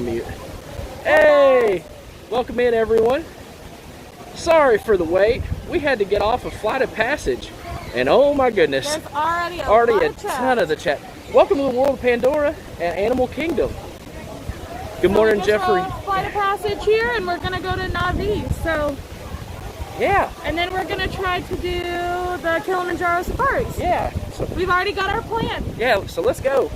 on mute. Hey! Welcome in, everyone. Sorry for the wait. We had to get off a flight of passage. And oh my goodness. There's already a ton of the chat. Welcome to the world of Pandora and Animal Kingdom. Good morning, Jeffrey. Flight of passage here, and we're going to go to Navi. So, yeah. And then we're going to try to do the Kilimanjaro Safaris. Yeah. So, we've already got our plan. Yeah, so let's go.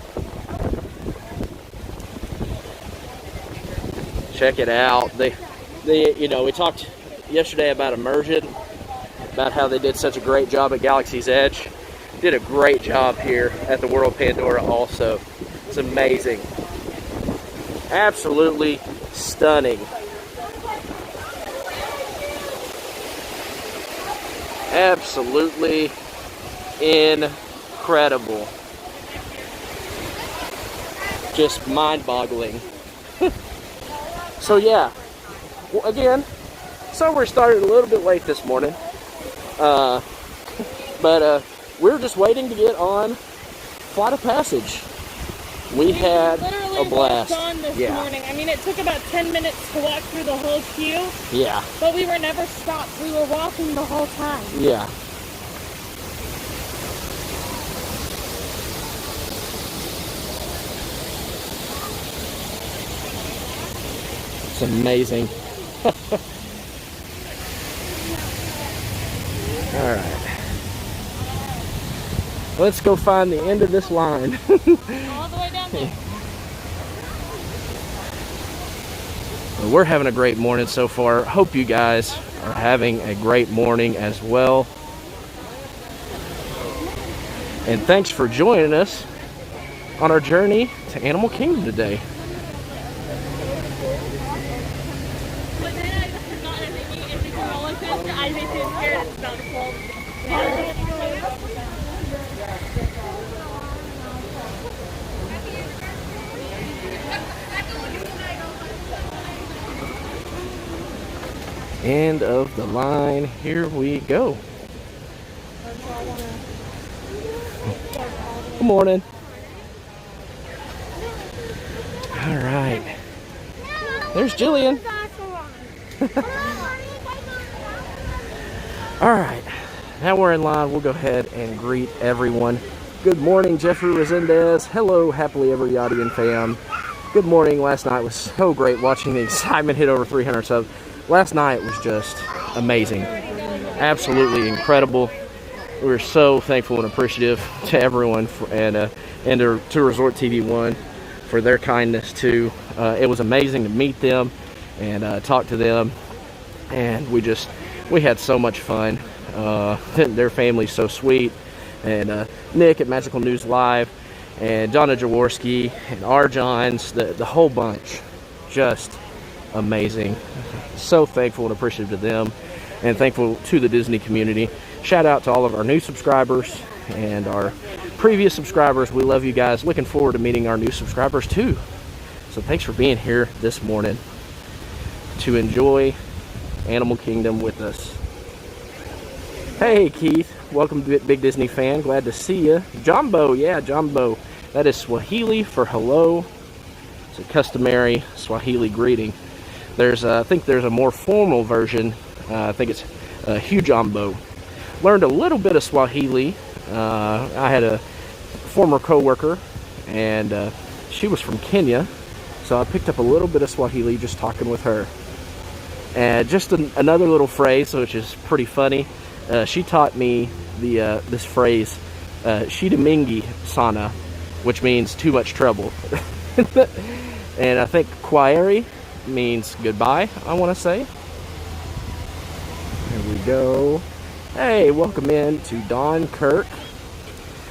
Check it out. You know, we talked yesterday about Immersion, about how they did such a great job at Galaxy's Edge. Did a great job here at the World of Pandora also. It's amazing. Absolutely stunning. Absolutely incredible. Just mind-boggling. So yeah, well, again, so we started a little bit late this morning, but we're just waiting to get on flight of passage. We had a blast. On this morning. I mean, it took about 10 minutes to walk through the whole queue. Yeah. But we were never stopped. We were walking the whole time. Yeah. It's amazing. All right. Let's go find the end of this line. All the way down there. Well, we're having a great morning so far. Hope you guys are having a great morning as well. And thanks for joining us on our journey to Animal Kingdom today. End of the line. Here we go. Good morning. All right. There's Jillian. All right. Now we're in line. We'll go ahead and greet everyone. Good morning, Jeffrey Resendez. Hello, Happily Ever Yachtian fam. Good morning. Last night was so great watching the excitement hit over 300 subs. Last night was just amazing. Absolutely incredible. We're so thankful and appreciative to everyone and to Resort TV 1 for their kindness too. It was amazing to meet them and talk to them, and we had so much fun. Their family's so sweet, and Nick at Magical News Live, and Donna Jaworski, and our Johns, the whole bunch, just amazing. So thankful and appreciative to them, and thankful to the Disney community. Shout out to all of our new subscribers and our previous subscribers. We love you guys. Looking forward to meeting our new subscribers too. So thanks for being here this morning to enjoy Animal Kingdom with us. Hey Keith, welcome to Big Disney Fan. Glad to see you. Jumbo, yeah, Jumbo. That is Swahili for hello. It's a customary Swahili greeting. I think there's a more formal version. I think it's Hujambo. Learned a little bit of Swahili. I had a former co-worker, and she was from Kenya, so I picked up a little bit of Swahili just talking with her. And just another little phrase, which is pretty funny. She taught me this phrase, "Shida mingi sana," which means too much trouble. And I think "kwaheri" means goodbye, I want to say. There we go. Hey, welcome in to Don Kirk.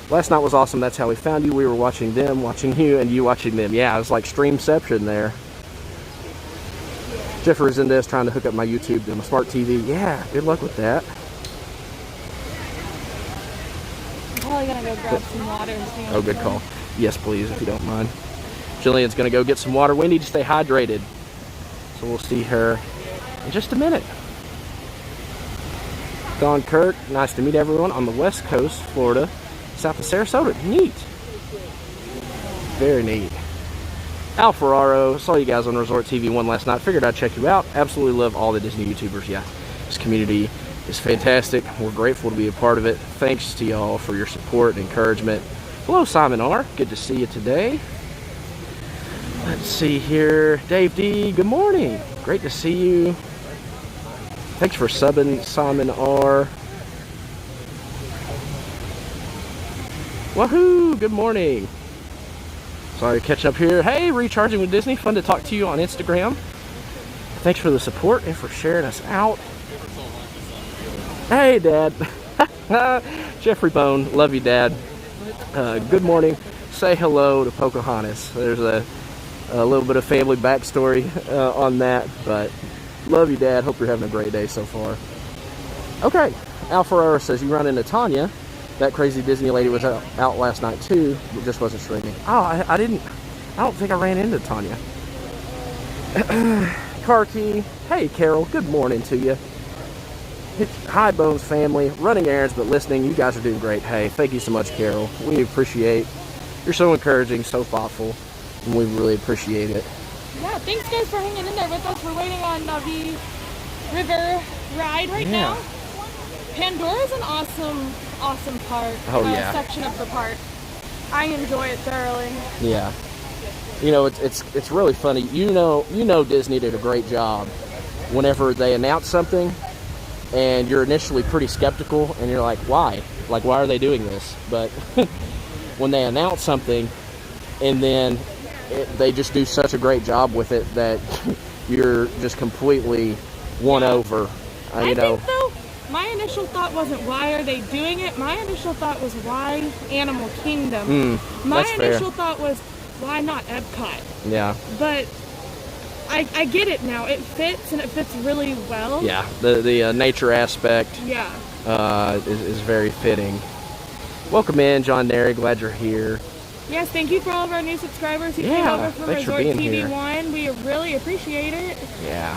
Last night was awesome. That's how we found you. We were watching them, watching you, and you watching them. Yeah, it was like streamception there. Jeffrey Resendez trying to hook up my YouTube to my smart TV. Yeah, good luck with that. I'm probably going to go grab some water and see. Oh, good call. Yes, please, if you don't mind. Jillian's going to go get some water. We need to stay hydrated. So we'll see her in just a minute. Don Kirk, nice to meet everyone on the West Coast, Florida, south of Sarasota. Neat. Very neat. Al Ferraro, saw you guys on Resort TV 1 last night. Figured I'd check you out. Absolutely love all the Disney YouTubers. Yeah, this community is fantastic. We're grateful to be a part of it. Thanks to y'all for your support and encouragement. Hello, Simon R. Good to see you today. Let's see here. Dave D, good morning. Great to see you. Thanks for subbing, Simon R. Woohoo! Good morning. Sorry to catch up here. Hey, Recharging with Disney. Fun to talk to you on Instagram. Thanks for the support and for sharing us out. Hey, Dad. Jeffrey Bone. Love you, Dad. Good morning. Say hello to Pocahontas. There's a little bit of family backstory on that, but love you, Dad. Hope you're having a great day so far. Okay. Al Ferrara says you run into Tanya. That crazy Disney lady was out last night too, but just wasn't streaming. Oh, I don't think I ran into Tanya. Car Key. Hey, Carol. Good morning to you. Hi, Bones family. Running errands, but listening. You guys are doing great. Hey, thank you so much, Carol. We appreciate. You're so encouraging, so thoughtful, and we really appreciate it. Yeah, thanks guys for hanging in there with us. We're waiting on Navi River ride right now. Pandora is an awesome part. Section of the park. I enjoy it thoroughly. Yeah. You know, it's really funny. You know Disney did a great job whenever they announce something and you're initially pretty skeptical and you're like, why? Like, why are they doing this? But when they announce something and then they just do such a great job with it that you're just completely won over. I think though, my initial thought wasn't why are they doing it. My initial thought was why Animal Kingdom. My initial thought was why not Epcot. Yeah. But I get it now. It fits and it fits really well. Yeah. The nature aspect. Yeah. Is very fitting. Welcome in, John Neri. Glad you're here. Yes, thank you for all of our new subscribers who came over from Resort TV 1. We really appreciate it. Yeah.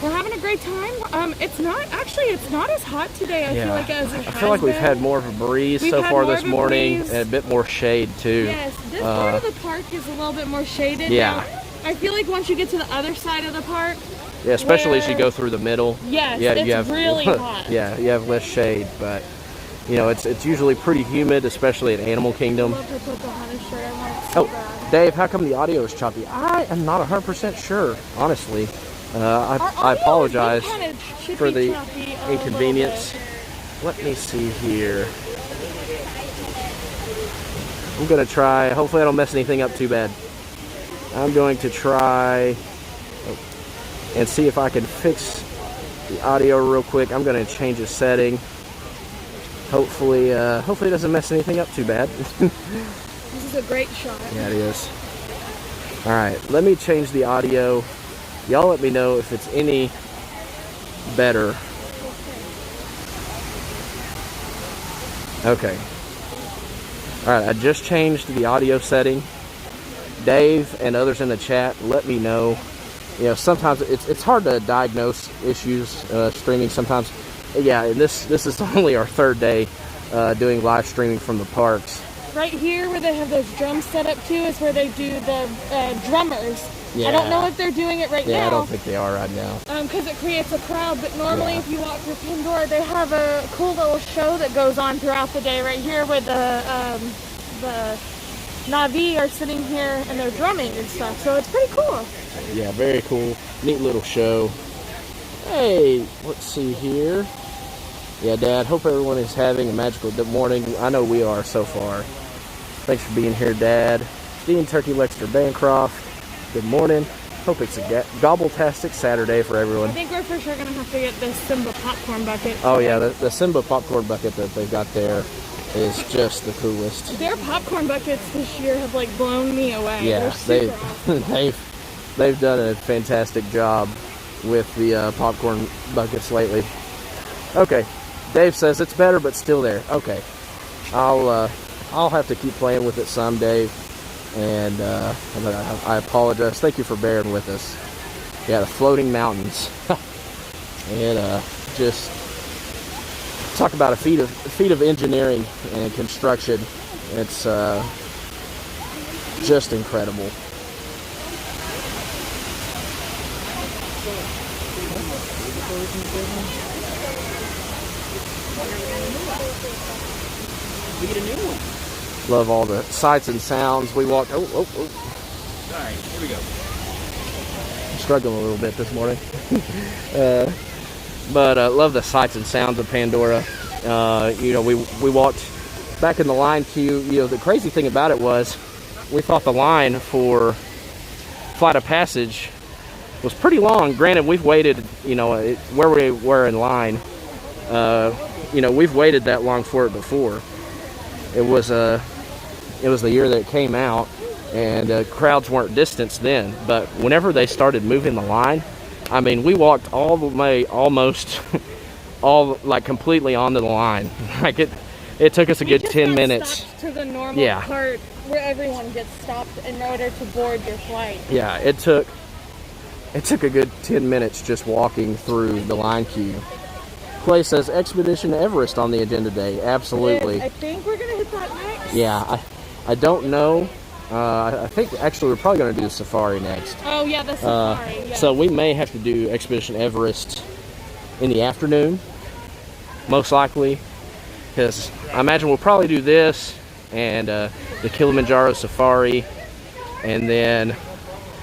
We're having a great time. It's not as hot today. I feel like I feel like we've had more of a breeze so far this morning and a bit more shade too. Yes, this part of the park is a little bit more shaded. Yeah. Now. I feel like once you get to the other side of the park. Yeah, especially as you go through the middle. Yes, it's really hot. Yeah, you have less shade, but you know it's usually pretty humid, especially at Animal Kingdom. Oh, Dave, how come the audio is choppy? I am not 100% sure, honestly. I apologize for the inconvenience. Let me see here. I'm going to try. Hopefully I don't mess anything up too bad. I'm going to try and see if I can fix the audio real quick. I'm going to change the setting. Hopefully it doesn't mess anything up too bad. This is a great shot. Yeah, it is. All right, let me change the audio. Y'all let me know if it's any better. Okay. All right, I just changed the audio setting. Dave and others in the chat, let me know. You know, sometimes it's hard to diagnose issues streaming sometimes. Yeah, and this is only our third day doing live streaming from the parks. Right here where they have those drums set up too is where they do the drummers. Yeah. I don't know if they're doing it right now. Yeah, I don't think they are right now. Because it creates a crowd, but normally if you walk through Pandora, they have a cool little show that goes on throughout the day right here where the Navi are sitting here and they're drumming and stuff. So it's pretty cool. Yeah, very cool. Neat little show. Hey, let's see here. Yeah, Dad, hope everyone is having a magical morning. I know we are so far. Thanks for being here, Dad. Dean Turkey Lexter Bancroft, good morning. Hope it's a gobble-tastic Saturday for everyone. I think we're for sure going to have to get the Simba popcorn bucket. Oh, yeah, the Simba popcorn bucket that they've got there is just the coolest. Their popcorn buckets this year have, like, blown me away. Yeah, they've done a fantastic job with the popcorn buckets lately. Okay, Dave says it's better, but still there. Okay, I'll have to keep playing with it some, Dave. And I apologize. Thank you for bearing with us. Yeah, the floating mountains. And just talk about a feat of engineering and construction. It's just incredible. We get a new one. Love all the sights and sounds. We walked. Oh. Sorry, here we go. I'm struggling a little bit this morning. But love the sights and sounds of Pandora. You know, we walked back in the line queue. You know, the crazy thing about it was we thought the line for Flight of Passage was pretty long. Granted, we've waited, you know, where we were in line. You know, we've waited that long for it before. It was the year that it came out, and crowds weren't distanced then. But whenever they started moving the line, I mean, we walked all the way almost like completely onto the line. Like it took us a good 10 minutes to the normal part where everyone gets stopped in order to board your flight. Yeah, it took a good 10 minutes just walking through the line queue. Clay says Expedition Everest on the agenda today. Absolutely. I think we're gonna hit that next. Yeah, I don't know. I think actually we're probably gonna do the safari next. Oh yeah, the safari. Yeah. So we may have to do Expedition Everest in the afternoon, most likely, because I imagine we'll probably do this and the Kilimanjaro Safari, and then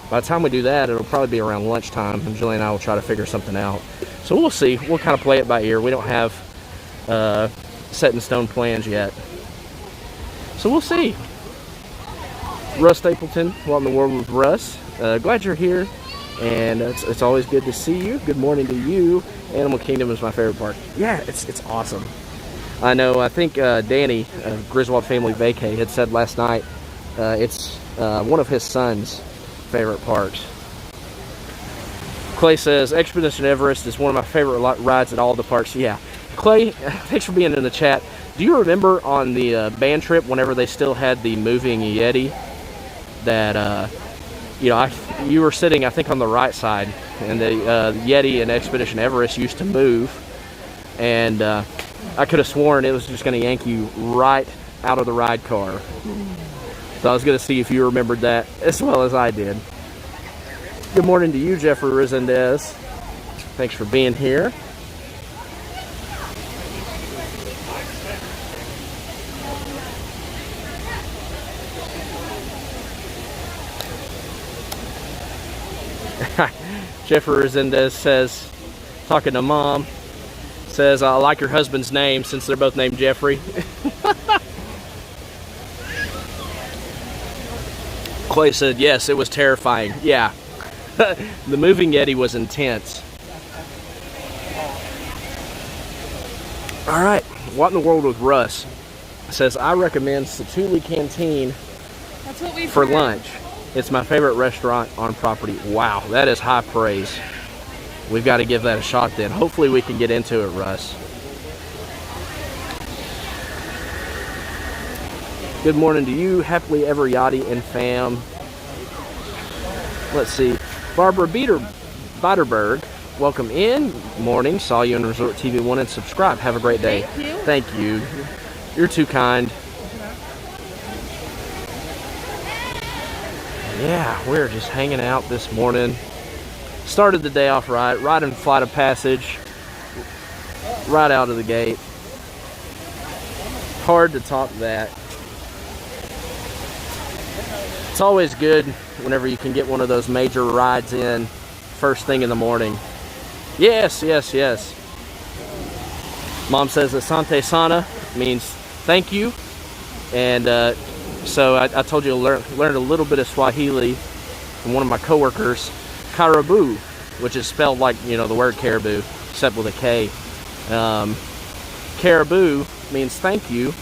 by the time we do that, it'll probably be around lunchtime, and Jillian and I will try to figure something out. So we'll see. We'll kind of play it by ear. We don't have set in stone plans yet. So we'll see. Russ Stapleton, What in the World with Russ. Glad you're here, and it's always good to see you. Good morning to you. Animal Kingdom is my favorite park. Yeah, it's awesome. I know, I think Danny, Griswold Family Vacay, had said last night it's one of his son's favorite parks. Clay says Expedition Everest is one of my favorite rides at all the parks. Yeah, Clay, thanks for being in the chat. Do you remember on the band trip whenever they still had the moving Yeti? That you know, you were sitting, I think, on the right side, and the Yeti and Expedition Everest used to move, and I could have sworn it was just going to yank you right out of the ride car. So I was going to see if you remembered that as well as I did. Good morning to you, Jeffrey Resendez. Thanks for being here. Jeffrey Resendez says, talking to Mom, says, I like your husband's name since they're both named Jeffrey. Clay said, yes, it was terrifying. Yeah. The moving Yeti was intense. All right. What in the World with Russ says, I recommend Satuli Canteen for lunch. It's my favorite restaurant on property. Wow, that is high praise. We've got to give that a shot then. Hopefully we can get into it, Russ. Good morning to you, happily ever yachty and fam. Let's see. Barbara Bitterberg, welcome in. Morning. Saw you on Resort TV 1 and subscribe. Have a great day. Thank you. Thank you. You're too kind. Yeah, we're just hanging out this morning. Started the day off right in Flight of Passage, right out of the gate. Hard to top that. It's always good whenever you can get one of those major rides in first thing in the morning. Yes, yes, yes. Mom says Asante Sana means thank you. And so I told you to learn a little bit of Swahili from one of my coworkers, Caribou, which is spelled like, you know, the word caribou, except with a K. Caribou means thank you,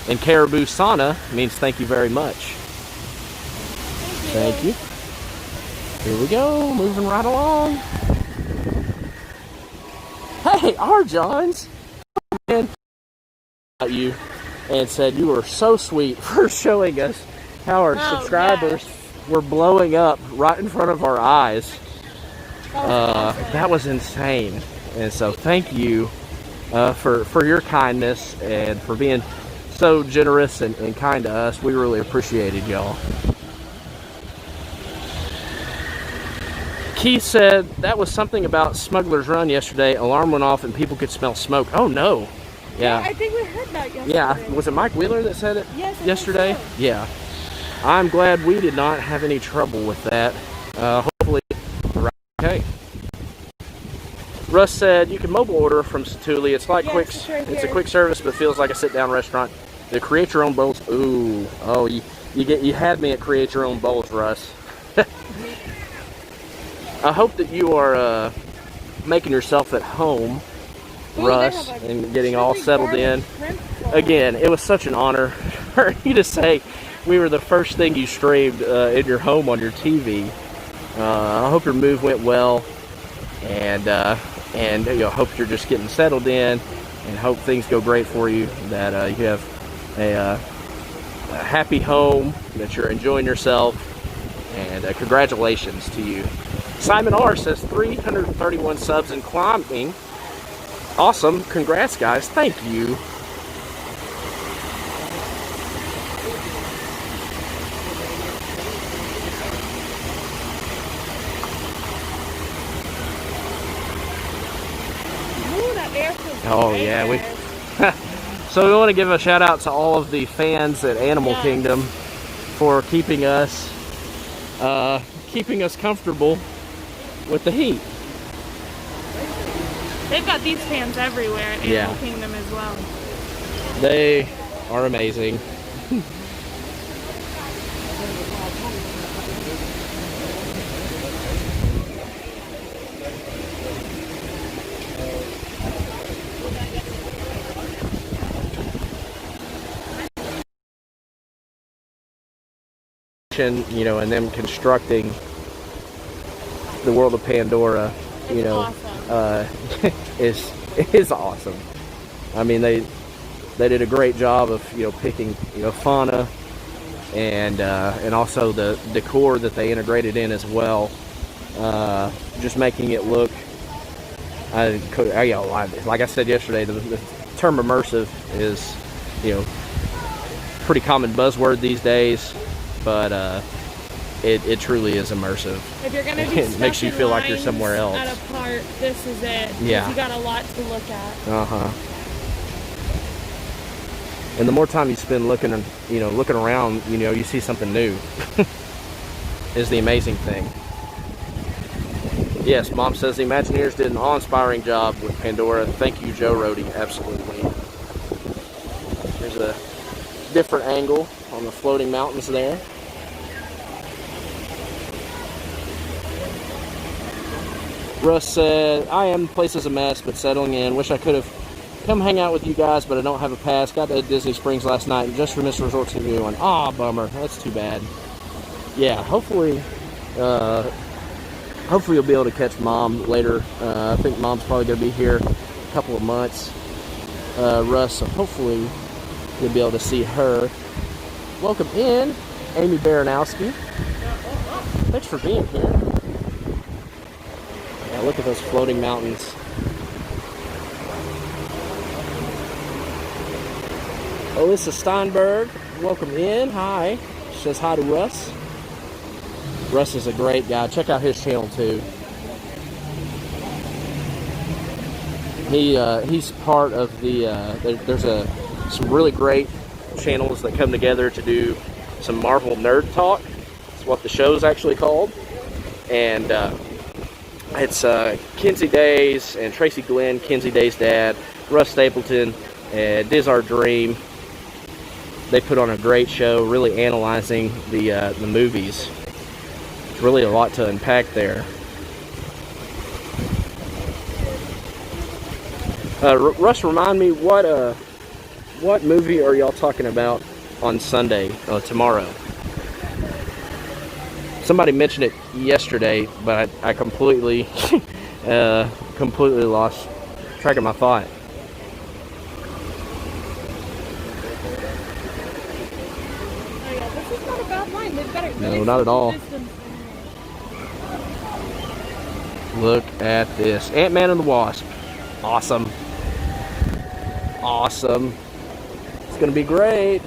and Caribou Sana means thank you very much. Thank you. Here we go, moving right along. Hey, R. Johns, man, about you, and said you were so sweet for showing us how our subscribers were blowing up right in front of our eyes. That was insane, and so thank you for your kindness and for being so generous and kind to us. We really appreciated y'all. Keith said that was something about Smuggler's Run yesterday. Alarm went off and people could smell smoke. Oh no. Yeah. I think we heard that yesterday. Yeah. Was it Mike Wheeler that said it yesterday? So. Yeah. I'm glad we did not have any trouble with that. Hopefully, we're okay. Russ said you can mobile order from Satuli. It's like it's a quick service, but feels like a sit-down restaurant. The create your own bowls. Ooh, oh, you had me at create your own bowls, Russ. I hope that you are making yourself at home, Russ, and getting all settled in. Again, it was such an honor for you to say we were the first thing you streamed in your home on your TV. I hope your move went well, and hope you're just getting settled in, and hope things go great for you. That you have a happy home, that you're enjoying yourself, and congratulations to you. Simon R says 331 subs and climbing. Awesome, congrats guys, thank you. Oh yeah, we. So we want to give a shout out to all of the fans at Animal Kingdom for keeping us comfortable with the heat. They've got these fans everywhere at Animal Kingdom as well. They are amazing. You know, and them constructing the world of Pandora, you know, awesome. is awesome. I mean, they did a great job of, you know, picking, you know, fauna and also the decor that they integrated in as well, just making it look. Like I said yesterday, the term immersive is, you know, pretty common buzzword these days. But it truly is immersive. If you're gonna be it makes you feel like you're somewhere else. At a park, this is it. Yeah. You got a lot to look at. And the more time you spend looking around, you know, you see something new. Is the amazing thing. Yes, Mom says the Imagineers did an awe-inspiring job with Pandora. Thank you, Joe Rohde. Absolutely. There's a different angle on the floating mountains there. Russ said, I am, the place is a mess, but settling in. Wish I could have come hang out with you guys, but I don't have a pass. Got to Disney Springs last night and just missed Resorts to New One. Ah, bummer. That's too bad. Yeah, hopefully you'll be able to catch Mom later. I think Mom's probably going to be here a couple of months, Russ, so hopefully you'll be able to see her. Welcome in, Amy Baranowski. Thanks for being here. Yeah, look at those floating mountains. Alyssa Steinberg, welcome in. Hi. She says hi to Russ. Russ is a great guy. Check out his channel too. He's part of the. There's some really great channels that come together to do some Marvel nerd talk. It's what the show's actually called, and it's Kinsey Days and Tracy Glenn, Kinsey Days' dad, Russ Stapleton, and Diz Our Dream. They put on a great show, really analyzing the movies. It's really a lot to unpack there. Russ, remind me, what movie are y'all talking about on Sunday, tomorrow? Somebody mentioned it yesterday, but I completely lost track of my thought. No, not at all. Look at this. Ant-Man and the Wasp. Awesome. Awesome. It's going to be great.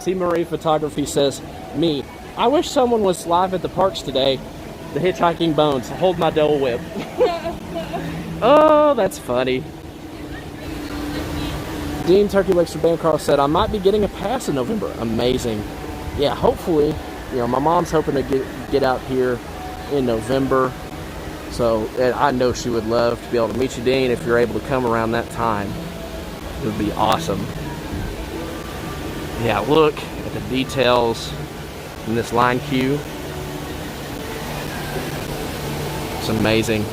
T. Marie Photography says, me, I wish someone was live at the parks today. The Hitchhiking Bones. Hold my Dole Whip. Oh, that's funny. Dean Turkey Lakes for Bancroft said, I might be getting a pass in November. Amazing. Yeah, hopefully. You know, my mom's hoping to get out here in November. So, and I know she would love to be able to meet you, Dean, if you're able to come around that time. It would be awesome. Yeah, look at the details in this line queue. It's amazing.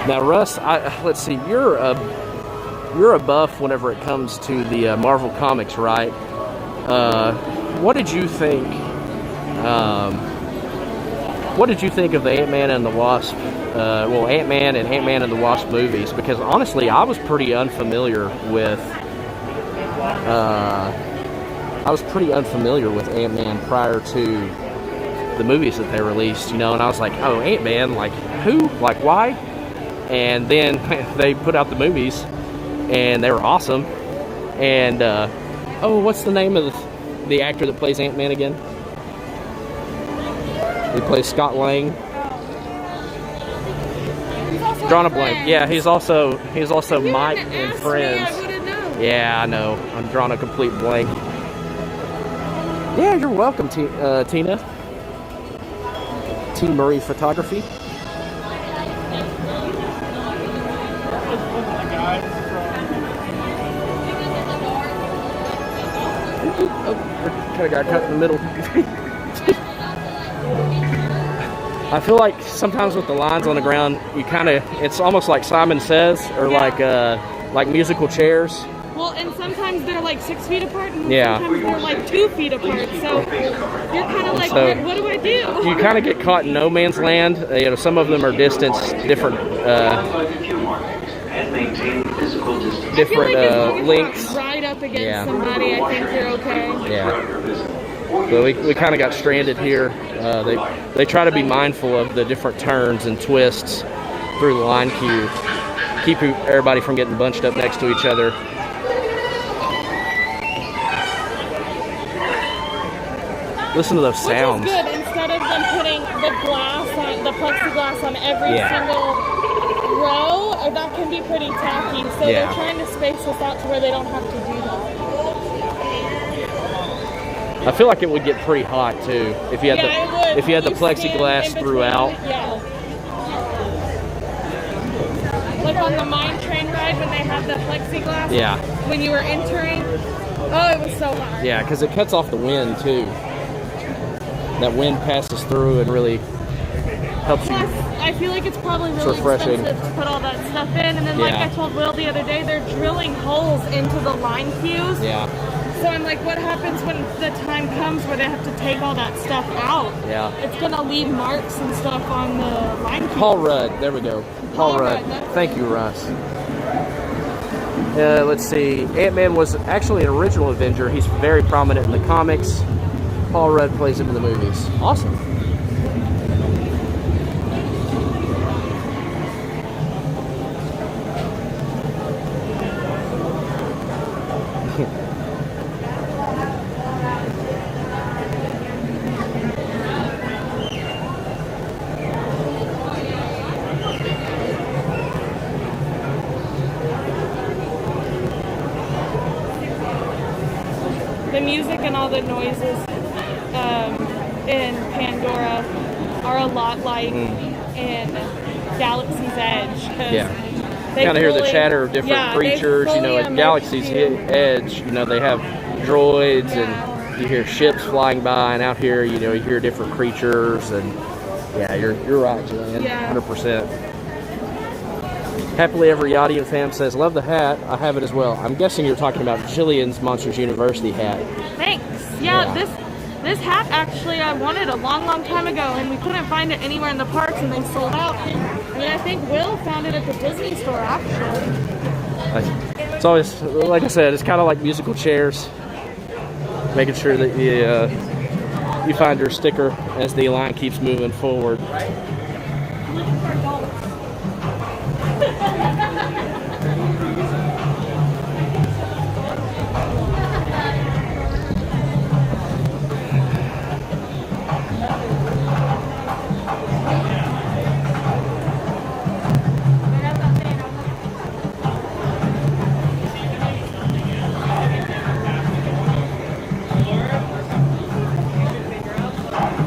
Now, Russ, let's see. You're a buff whenever it comes to the Marvel comics, right? What did you think? What did you think of the Ant-Man and the Wasp? Well, Ant-Man and Ant-Man and the Wasp movies? Because honestly, I was pretty unfamiliar with. Ant-Man prior to the movies that they released, you know, and I was like, oh, Ant-Man, like who? Like why? And then they put out the movies, and they were awesome. And, oh, what's the name of the actor that plays Ant-Man again? He plays Scott Lang. Drawing a blank. Yeah, he's also Mike in Friends. Yeah, I know. I'm drawing a complete blank. Yeah, you're welcome, Tina. T. Murray Photography. Oh, kind of got cut in the middle. I feel like sometimes with the lines on the ground, it's almost like Simon Says, or like musical chairs. Well, and sometimes they're like 6 feet apart, and sometimes they're like 2 feet apart. So you're kind of like, what do I do? You kind of get caught in no man's land. You know, some of them are distanced, different links. Right up against somebody, I think you're okay. Yeah. So we kind of got stranded here. They try to be mindful of the different turns and twists through the line queue. Keep everybody from getting bunched up next to each other. Listen to those sounds. Which is good. Instead of them putting the plexiglass on every single row, that can be pretty tacky. So they're trying to space this out to where they don't have to do that. I feel like it would get pretty hot too if you had the plexiglass throughout. Yeah. Like on the mine train ride when they had the plexiglass. Yeah. When you were entering, oh, it was so hot. Yeah, because it cuts off the wind too. That wind passes through and really helps you. I feel like it's probably really refreshing expensive to put all that stuff in. And then like I told Will the other day, they're drilling holes into the line queues. Yeah. So I'm like, what happens when the time comes where they have to take all that stuff out? Yeah. It's going to leave marks and stuff on the line queues. Paul Rudd. There we go. Paul Rudd. Thank you, Russ. Let's see. Ant-Man was actually an original Avenger. He's very prominent in the comics. Paul Rudd plays him in the movies. Awesome. The music and all the noises in Pandora are a lot like in Galaxy's Edge. Yeah. You kind of hear the chatter of different creatures. You know, at Galaxy's Edge, you know, they have droids and you hear ships flying by, and out here, you know, you hear different creatures. And yeah, you're right, Jillian. 100%. Happily Ever Yachty fam says, love the hat. I have it as well. I'm guessing you're talking about Jillian's Monsters University hat. Thanks. Yeah. This hat actually I wanted a long time ago, and we couldn't find it anywhere in the parks, and they sold out. I mean, I think Will found it at the Disney store, actually. It's always, like I said, it's kind of like musical chairs. Making sure that you find your sticker as the line keeps moving forward.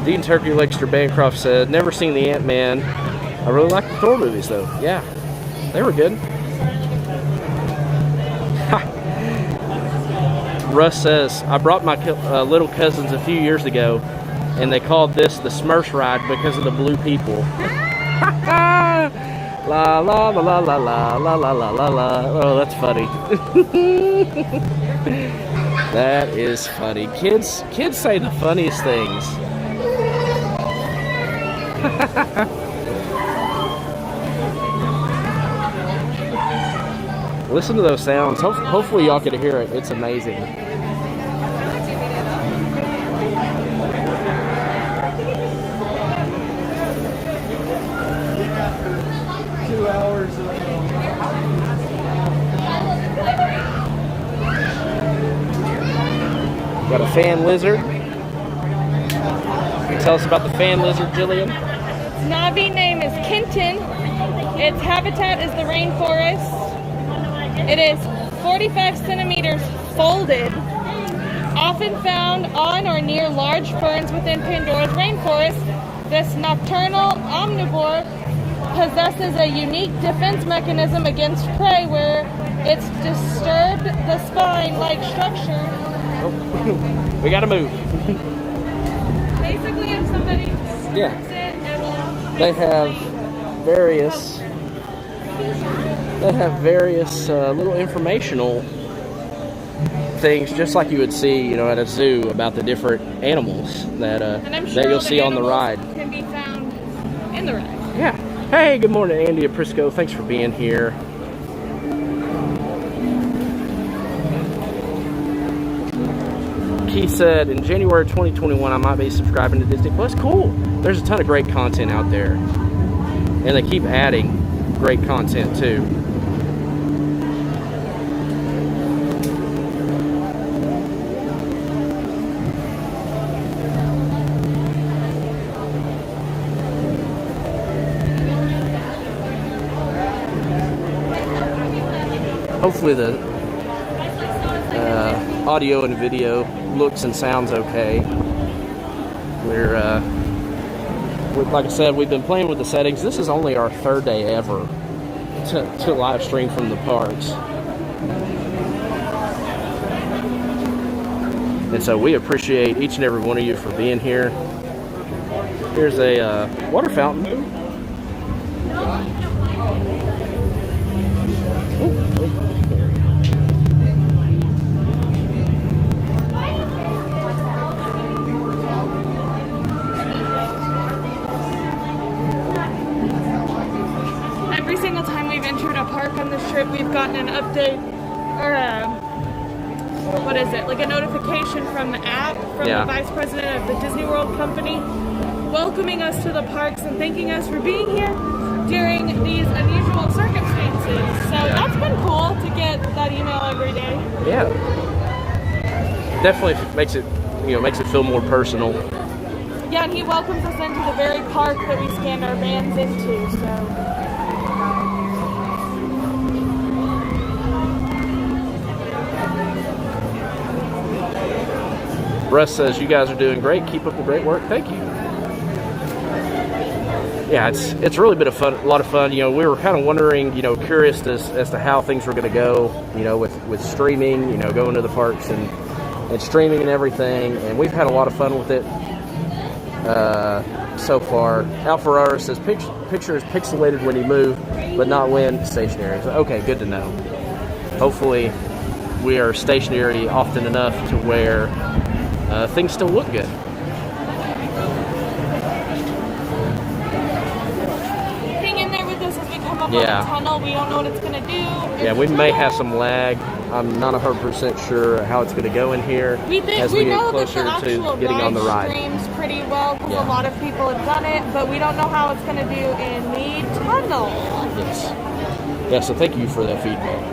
Dean Turkey Lakester Bancroft said, never seen the Ant-Man. I really like the Thor movies, though. Yeah, they were good. Russ says, I brought my little cousins a few years ago, and they called this the Smurfs ride because of the blue people. La la la la la la la la la la la. Oh, that's funny. That is funny. Kids say the funniest things. Listen to those sounds. Hopefully y'all can hear it. It's amazing. Got a fan lizard. Can you tell us about the fan lizard, Jillian? Its Navi name is Kenton. Its habitat is the rainforest. It is 45 centimeters folded, often found on or near large ferns within Pandora's rainforest. This nocturnal omnivore possesses a unique defense mechanism against prey where it's disturbed the spine-like structure. Oh, we gotta move. Basically, if somebody Yeah. it will... They have various little informational things, just like you would see, at a zoo, about the different animals that you'll see on the ride. Can be found in the ride. Yeah. Hey, good morning, Andy Aprisco. Thanks for being here. Keith said, in January 2021, I might be subscribing to Disney Plus. Cool. There's a ton of great content out there. And they keep adding great content, too. Hopefully the audio and video looks and sounds okay. We're like I said, we've been playing with the settings. This is only our third day ever to live stream from the parks. And so we appreciate each and every one of you for being here. Here's a water fountain. Every single time we've entered a park on this trip, we've gotten an update or like a notification from the app from the vice president of the Disney World company welcoming us to the parks and thanking us for being here during these unusual circumstances. So that's been cool to get that email every day. Yeah. Definitely makes it feel more personal. Yeah, and he welcomes us into the very park that we scanned our vans into, so. Russ says, you guys are doing great. Keep up the great work. Thank you. Yeah, it's really been a lot of fun. We were kind of wondering, curious as to how things were going to go, with streaming, going to the parks and streaming and everything. And we've had a lot of fun with it so far. Al Ferrara says, picture is pixelated when you move, but not when stationary. So, okay, good to know. Hopefully we are stationary often enough to where things still look good. Hang in there with us as we come up on the tunnel. We don't know what it's going to do. Yeah, we may have some lag. I'm not 100% sure how it's going to go in here as we get closer to getting on the ride. Streams pretty well because a lot of people have done it, but we don't know how it's going to do in the tunnel. Yes. Yeah, so thank you for that feedback.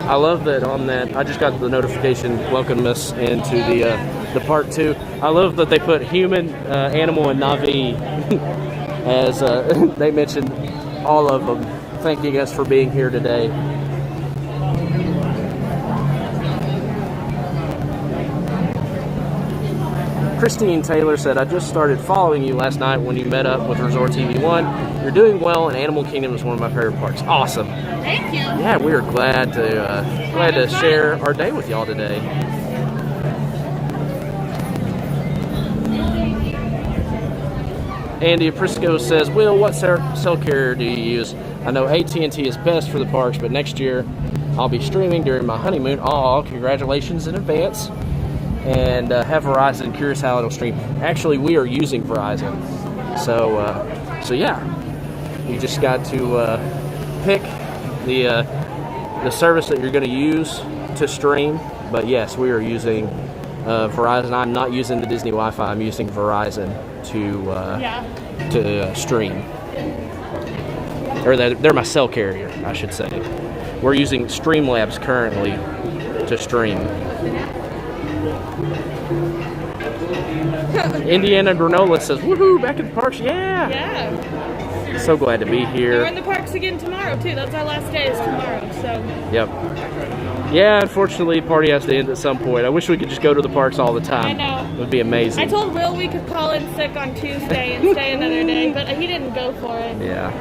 I love that on that. I just got the notification welcome us into the part 2. I love that they put human, animal, and Navi as they mentioned all of them thanking us for being here today. Christine Taylor said, I just started following you last night when you met up with Resort TV1. You're doing well, and Animal Kingdom is one of my favorite parks. Awesome. Thank you. Yeah, we are glad to share our day with y'all today. Andy Prisco says, Will, what cell carrier do you use? I know AT&T is best for the parks, but next year I'll be streaming during my honeymoon. Aw, congratulations in advance. And have Verizon. Curious how it'll stream. Actually, we are using Verizon. So yeah, you just got to pick the service that you're going to use to stream. But yes, we are using Verizon. I'm not using the Disney Wi-Fi. I'm using Verizon to stream. Or they're my cell carrier, I should say. We're using Streamlabs currently to stream. Indiana Granola says, woohoo, back in the parks, yeah! So glad to be here. We're in the parks again tomorrow, too. That's our last day is tomorrow, so... Yep. Yeah, unfortunately, the party has to end at some point. I wish we could just go to the parks all the time. I know. It would be amazing. I told Will we could call in sick on Tuesday and stay another day, but he didn't go for it. Yeah.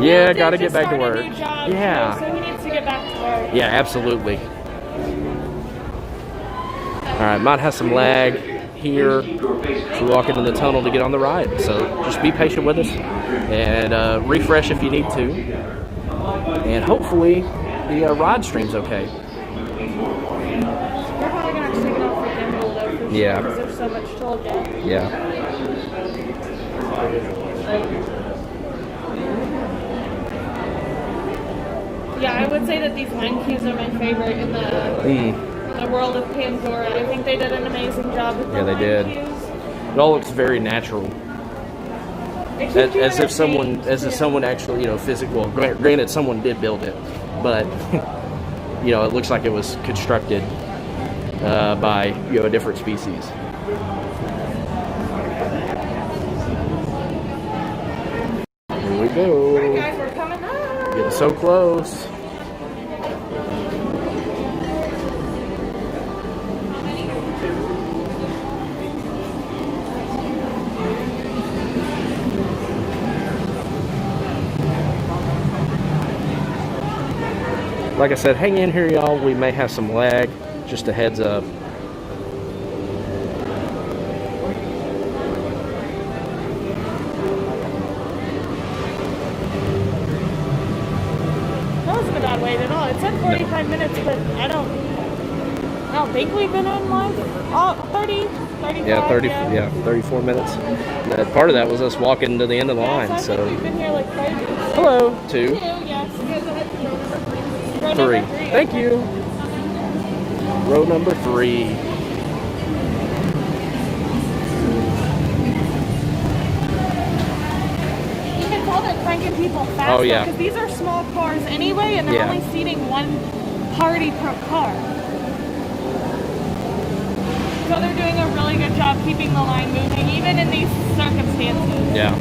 Yeah, gotta get back to work. A new job, yeah. So he needs to get back to work. Yeah, absolutely. Alright, might have some lag here as we walk into the tunnel to get on the ride. So just be patient with us and refresh if you need to. And hopefully the ride stream's okay. We're probably going to have to take it off the gimbal though, for sure, because there's so much to look at. Yeah. Yeah, I would say that these line cues are my favorite in the world of Pandora. I think they did an amazing job with the line cues. It all looks very natural. As if someone actually, physical. Granted, someone did build it, but it looks like it was constructed by a different species. Here we go. Alright, guys, we're coming up. Getting so close. Like I said, hang in here, y'all. We may have some lag. Just a heads up. That wasn't a bad wait at all. It said 45 minutes, but I don't think we've been in line. 30, 35. Yeah, 34 minutes. Part of that was us walking to the end of the line. So I think we've been here like 30 minutes. Hello, 2. 2, yes. 3. Thank you. Row number 3. You can tell they're cranking people fast. Oh, yeah. Because these are small cars anyway, and they're only seating one party per car. So they're doing a really good job keeping the line moving, even in these circumstances. Yeah.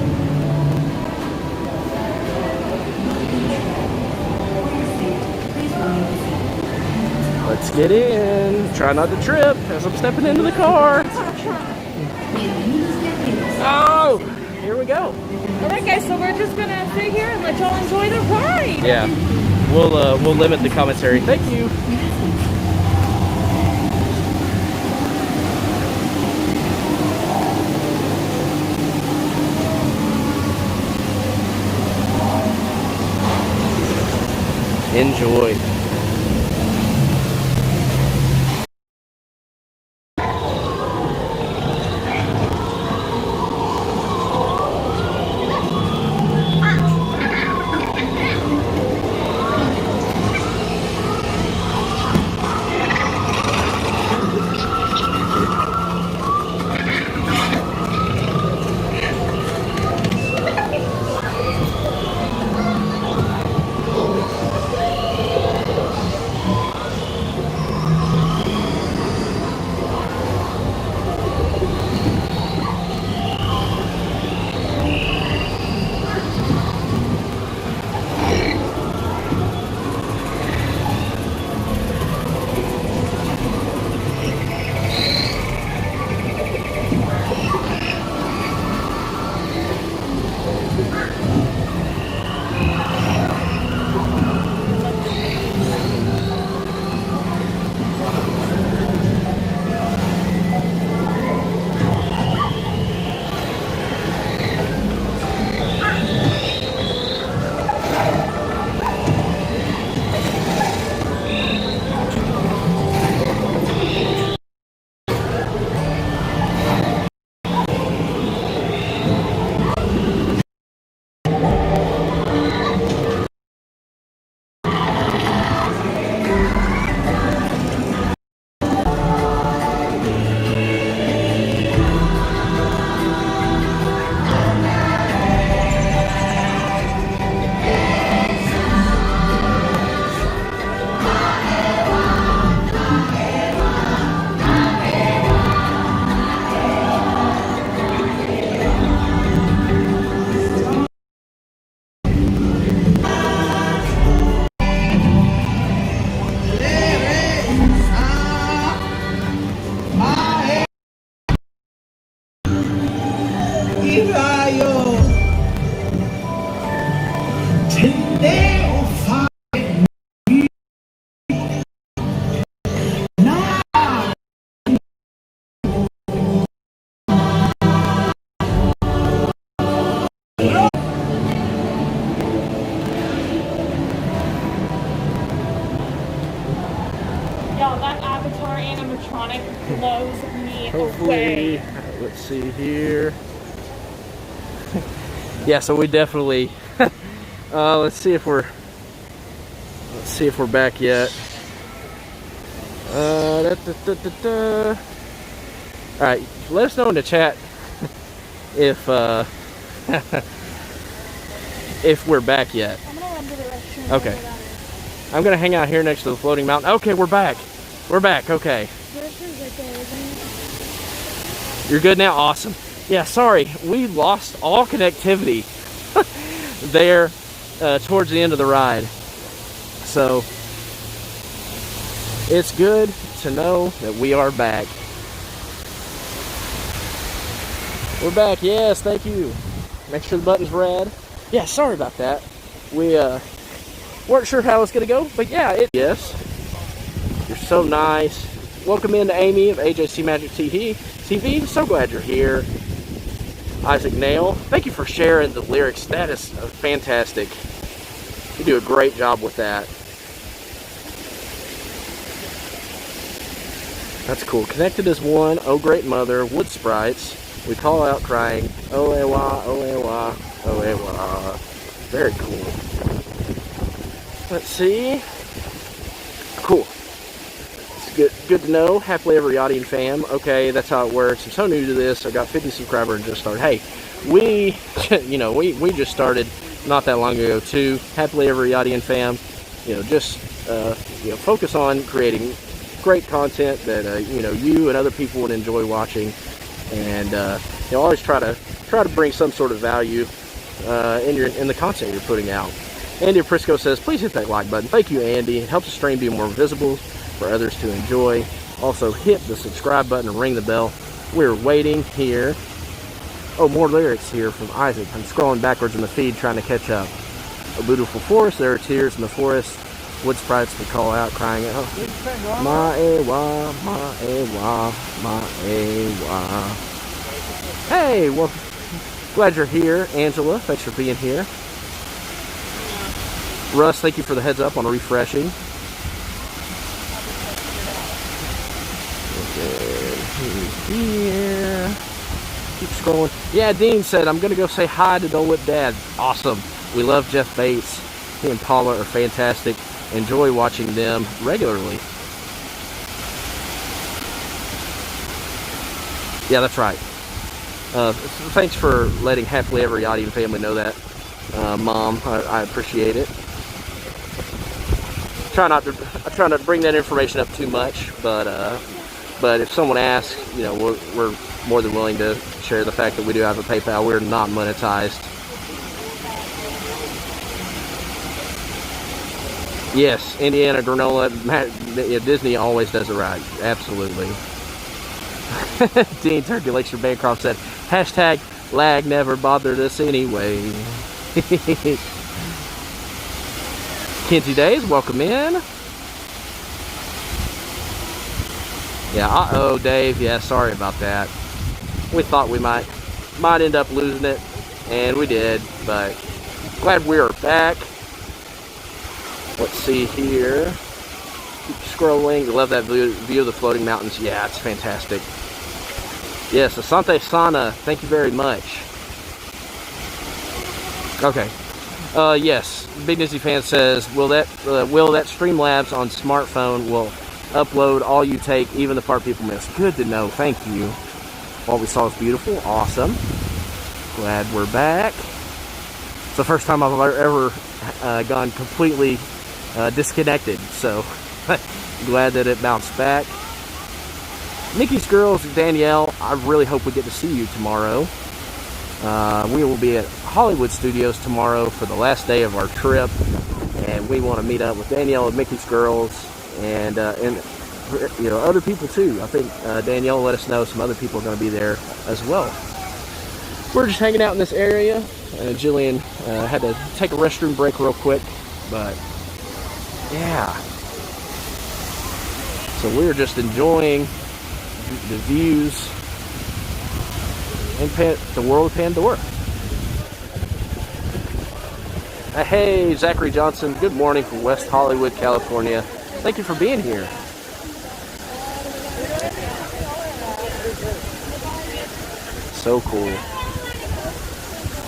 Let's get in. Try not to trip as I'm stepping into the car. Oh, here we go. All right, guys. So we're just gonna sit here and let y'all enjoy the ride. Yeah, we'll limit the commentary. Thank you. enjoy. Y'all, that Avatar animatronic blows me Hopefully, away. let's see here. Yeah, so we definitely let's see if we're back yet. All right, let us know in the chat if if we're back yet. I'm gonna run to the restroom. Okay. I'm gonna hang out here next to the floating mountain. Okay, we're back. We're back. Okay. You're good now? Awesome. Yeah, sorry. We lost all connectivity there towards the end of the ride. So it's good to know that we are back. We're back. Yes, thank you. Make sure the button's red. Yeah, sorry about that. We weren't sure how it's going to go, but yeah, yes. You're so nice. Welcome in to Amy of AJC Magic TV. So glad you're here. Isaac Nail, thank you for sharing the lyrics. That is fantastic. You do a great job with that. That's cool. Connected as one. Oh, great mother. Wood sprites. We call out crying. Oh, ewa, oh, ewa, oh, ewa. Very cool. Let's see. Cool. It's good to know. Happily ever yachting fam. Okay, that's how it works. I'm so new to this. I got 50 subscribers and just started. Hey, we just started not that long ago too. Happily ever yachting fam. Just focus on creating great content that you and other people would enjoy watching, and always try to bring some sort of value in the content you're putting out. Andy Prisco says, please hit that like button. Thank you, Andy. It helps the stream be more visible for others to enjoy. Also, hit the subscribe button and ring the bell. We're waiting here. Oh, more lyrics here from Isaac. I'm scrolling backwards in the feed trying to catch up. A beautiful forest. There are tears in the forest. Wood sprites we call out, crying out. Ma-e-wa, ma-e-wa, ma-e-wa. Hey, well, glad you're here, Angela. Thanks for being here. Russ, thank you for the heads up on refreshing. Okay, here. Keep scrolling. Yeah, Dean said, I'm going to go say hi to Dole Whip Dad. Awesome. We love Jeff Bates. He and Paula are fantastic. Enjoy watching them regularly. Yeah, that's right. Thanks for letting Happily Ever Yachting family know that, Mom. I appreciate it. I try not to bring that information up too much, but if someone asks, you know, we're more than willing to share the fact that we do have a PayPal. We're not monetized. Yes, Indiana granola. Disney always does it right. Absolutely. Dean Turkey Lakeshore Bancroft said, hashtag lag never bothered us anyway. Kinsey Days, welcome in. Yeah, uh-oh, Dave. Yeah, sorry about that. We thought we might end up losing it, and we did, but glad we are back. Let's see here. Keep scrolling. Love that view of the floating mountains. Yeah, it's fantastic. Yes, Asante Sana, thank you very much. Okay. Yes, Big Nizzy Fan says, will that Streamlabs on smartphone will upload all you take, even the part people miss? Good to know. Thank you. What we saw is beautiful. Awesome. Glad we're back. It's the first time I've ever gone completely disconnected, so glad that it bounced back. Nikki's Girls, Danielle, I really hope we get to see you tomorrow. We will be at Hollywood Studios tomorrow for the last day of our trip, and we want to meet up with Danielle and Mickey's Girls, and you know, other people too. I think Danielle let us know some other people are going to be there as well. We're just hanging out in this area. Jillian had to take a restroom break real quick, but yeah. So we're just enjoying the views and the world of Pandora. Hey, Zachary Johnson, good morning from West Hollywood, California. Thank you for being here. So cool.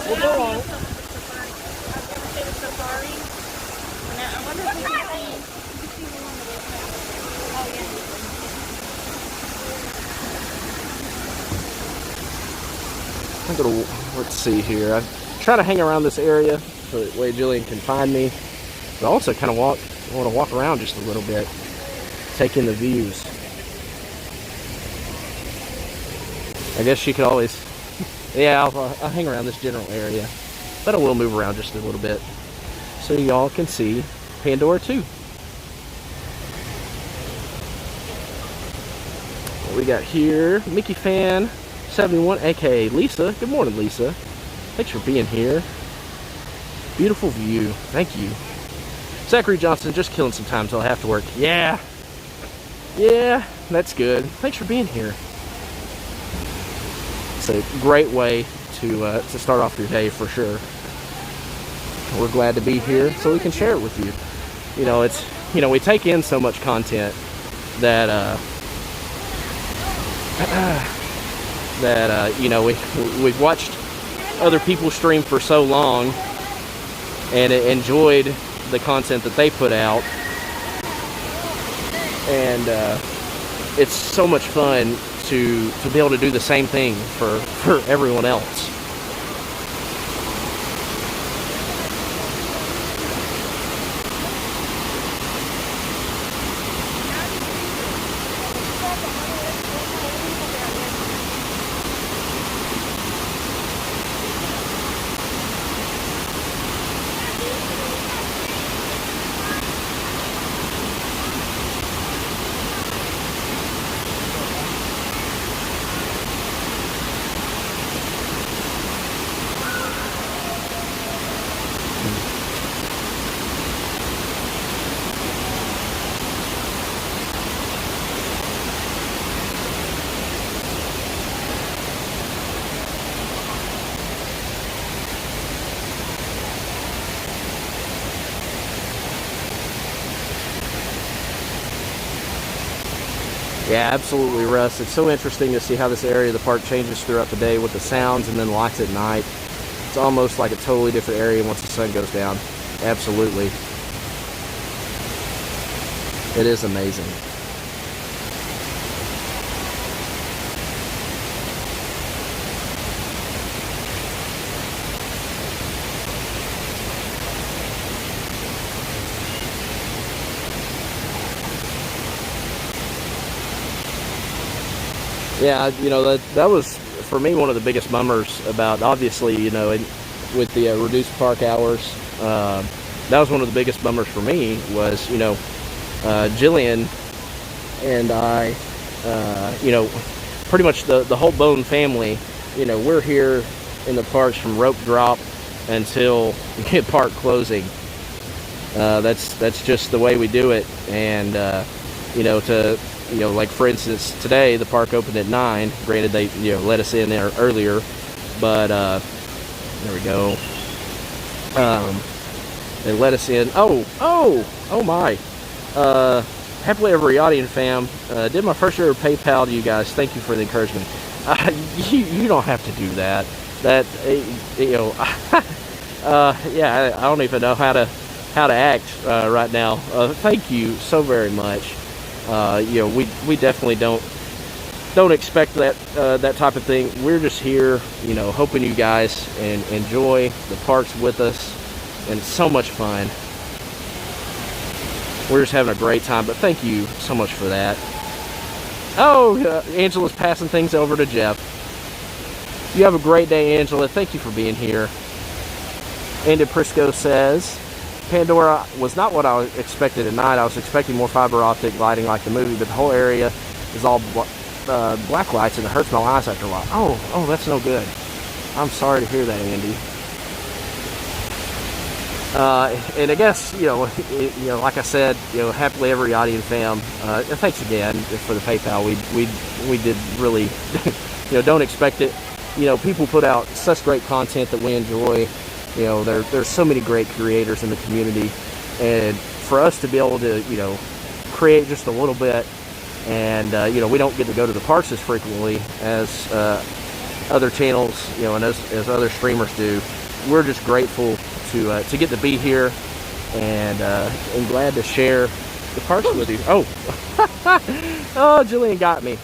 We'll go on. Safari. I wonder if we can see I'm gonna, let's see here. I try to hang around this area so that way Jillian can find me. But also kind of want to walk around just a little bit, take in the views. I guess she could always, yeah, I'll hang around this general area, but I will move around just a little bit so y'all can see Pandora too. What we got here? Mickey Fan 71, aka Lisa. Good morning, Lisa. Thanks for being here. Beautiful view. Thank you. Zachary Johnson, just killing some time until I have to work. Yeah, that's good. Thanks for being here. It's a great way to start off your day for sure. We're glad to be here so we can share it with you. You know, it's, you know, we take in so much content that you know, we've watched other people stream for so long and enjoyed the content that they put out, and it's so much fun to be able to do the same thing for everyone else. Yeah, absolutely, Russ. It's so interesting to see how this area of the park changes throughout the day with the sounds and then lights at night. It's almost like a totally different area once the sun goes down. Absolutely. It is amazing. Yeah, you know, that was, for me, one of the biggest bummers about, obviously, you know, with the reduced park hours. That was one of the biggest bummers for me was, you know, Jillian and I, you know, pretty much the whole Bone family, you know, we're here in the parks from rope drop until park closing. That's just the way we do it. And, you know, like for instance, today the park opened at 9. Granted, they, you know, let us in there earlier, but there we go. They let us in. Oh my! Happily ever yachting fam. Did my first ever PayPal to you guys. Thank you for the encouragement. You don't have to do that. That you know, yeah, I don't even know how to act right now. Thank you so very much. You know, we definitely don't expect that type of thing. We're just here, you know, hoping you guys enjoy the parks with us, and it's so much fun. We're just having a great time, but thank you so much for that. Oh, Angela's passing things over to Jeff. You have a great day, Angela. Thank you for being here. Andy Prisco says, Pandora was not what I expected at night. I was expecting more fiber optic lighting like the movie, but the whole area is all black lights, and it hurts my eyes after a while. Oh, that's no good. I'm sorry to hear that, Andy. And I guess, you know, like I said, you know, happily ever yachting fam. Thanks again for the PayPal. We did really, you know, don't expect it. You know, people put out such great content that we enjoy. You know, there's so many great creators in the community, and for us to be able to, you know, create just a little bit, and you know, we don't get to go to the parks as frequently as other channels, you know, and as other streamers do. We're just grateful to get to be here, and glad to share the parks with you. Oh, oh, Jillian got me.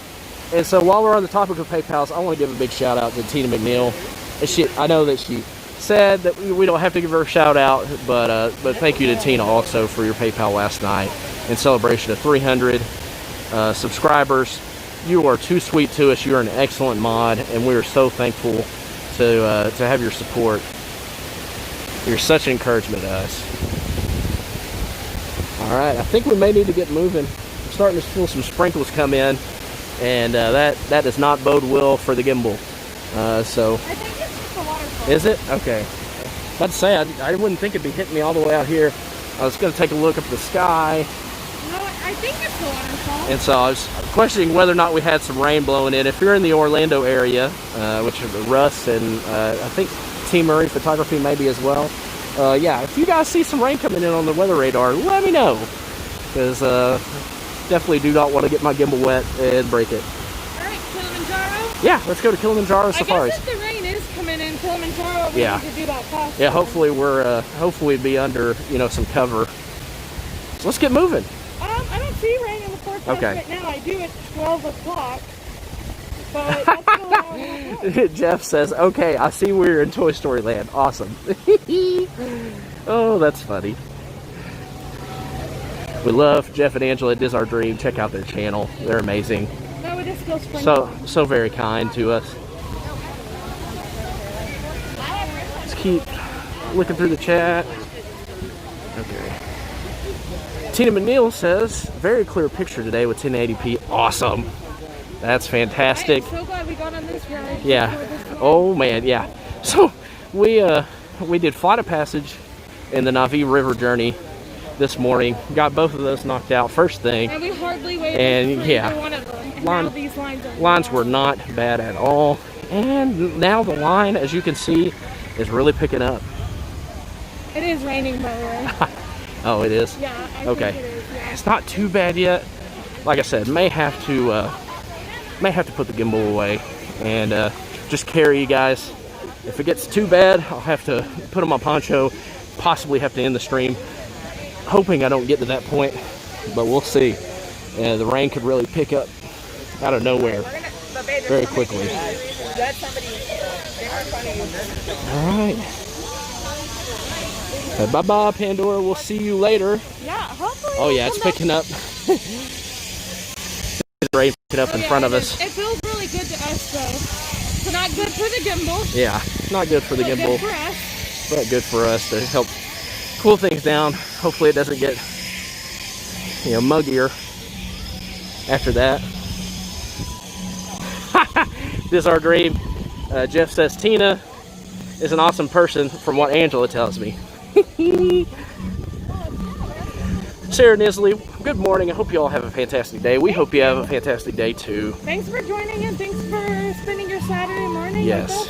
And so while we're on the topic of PayPals, I want to give a big shout out to Tina McNeil. And I know that she said that we don't have to give her a shout out, but thank you to Tina also for your PayPal last night in celebration of 300 subscribers. You are too sweet to us. You're an excellent mod, and we are so thankful to have your support. You're such an encouragement to us. All right, I think we may need to get moving. I'm starting to feel some sprinkles come in, and that does not bode well for the gimbal. So. I think it's just a waterfall. Is it? Okay. About to say, I wouldn't think it'd be hitting me all the way out here. I was going to take a look up at the sky. No, I think it's the waterfall. And so I was questioning whether or not we had some rain blowing in. If you're in the Orlando area, which is Russ and I think Team Murray Photography maybe as well. Yeah, if you guys see some rain coming in on the weather radar, let me know. Because definitely do not want to get my gimbal wet and break it. Alright, Kilimanjaro? Yeah, let's go to Kilimanjaro Safari. I guess if the rain is coming in Kilimanjaro, we need to do that fast. Yeah, hopefully hopefully be under, you know, some cover. So let's get moving. I don't see rain in the forecast right now. I do at 12 o'clock. But that's still around. Jeff says, okay, I see we're in Toy Story Land. Awesome. Oh, that's funny. We love Jeff and Angela at Dis Our Dream. Check out their channel. They're amazing. No, it is still spring. So very kind to us. Let's keep looking through the chat. Okay. Tina McNeil says, very clear picture today with 1080p. Awesome. That's fantastic. I'm so glad we got on this ride. Yeah. Oh man, yeah. So we did Flight of Passage and the Navi River Journey this morning. Got both of those knocked out first thing. And we hardly waited for either one of them. And now these lines were not bad at all. And now the line, as you can see, is really picking up. It is raining, by the way. Oh, it is? Yeah, I okay. think it is. Yeah. It's not too bad yet. like I said, may have to put the gimbal away and just carry you guys. If it gets too bad, I'll have to put on my poncho, possibly have to end the stream. Hoping I don't get to that point, but we'll see. The rain could really pick up out of nowhere very quickly. All right. Bye-bye, Pandora. We'll see you later. Yeah, hopefully. Oh, yeah, it's picking up. The rain picking up in front of us. It feels really good to us, though. So not good for the gimbal. Yeah, not good for the gimbal. Good for us. But good for us to help cool things down. Hopefully it doesn't get, muggier after that. This is our dream. Jeff says Tina is an awesome person from what Angela tells me. Sarah Nisley, good morning. I hope you all have a fantastic day. We hope you have a fantastic day too. Thanks for joining in. Thanks for spending your Saturday morning with us.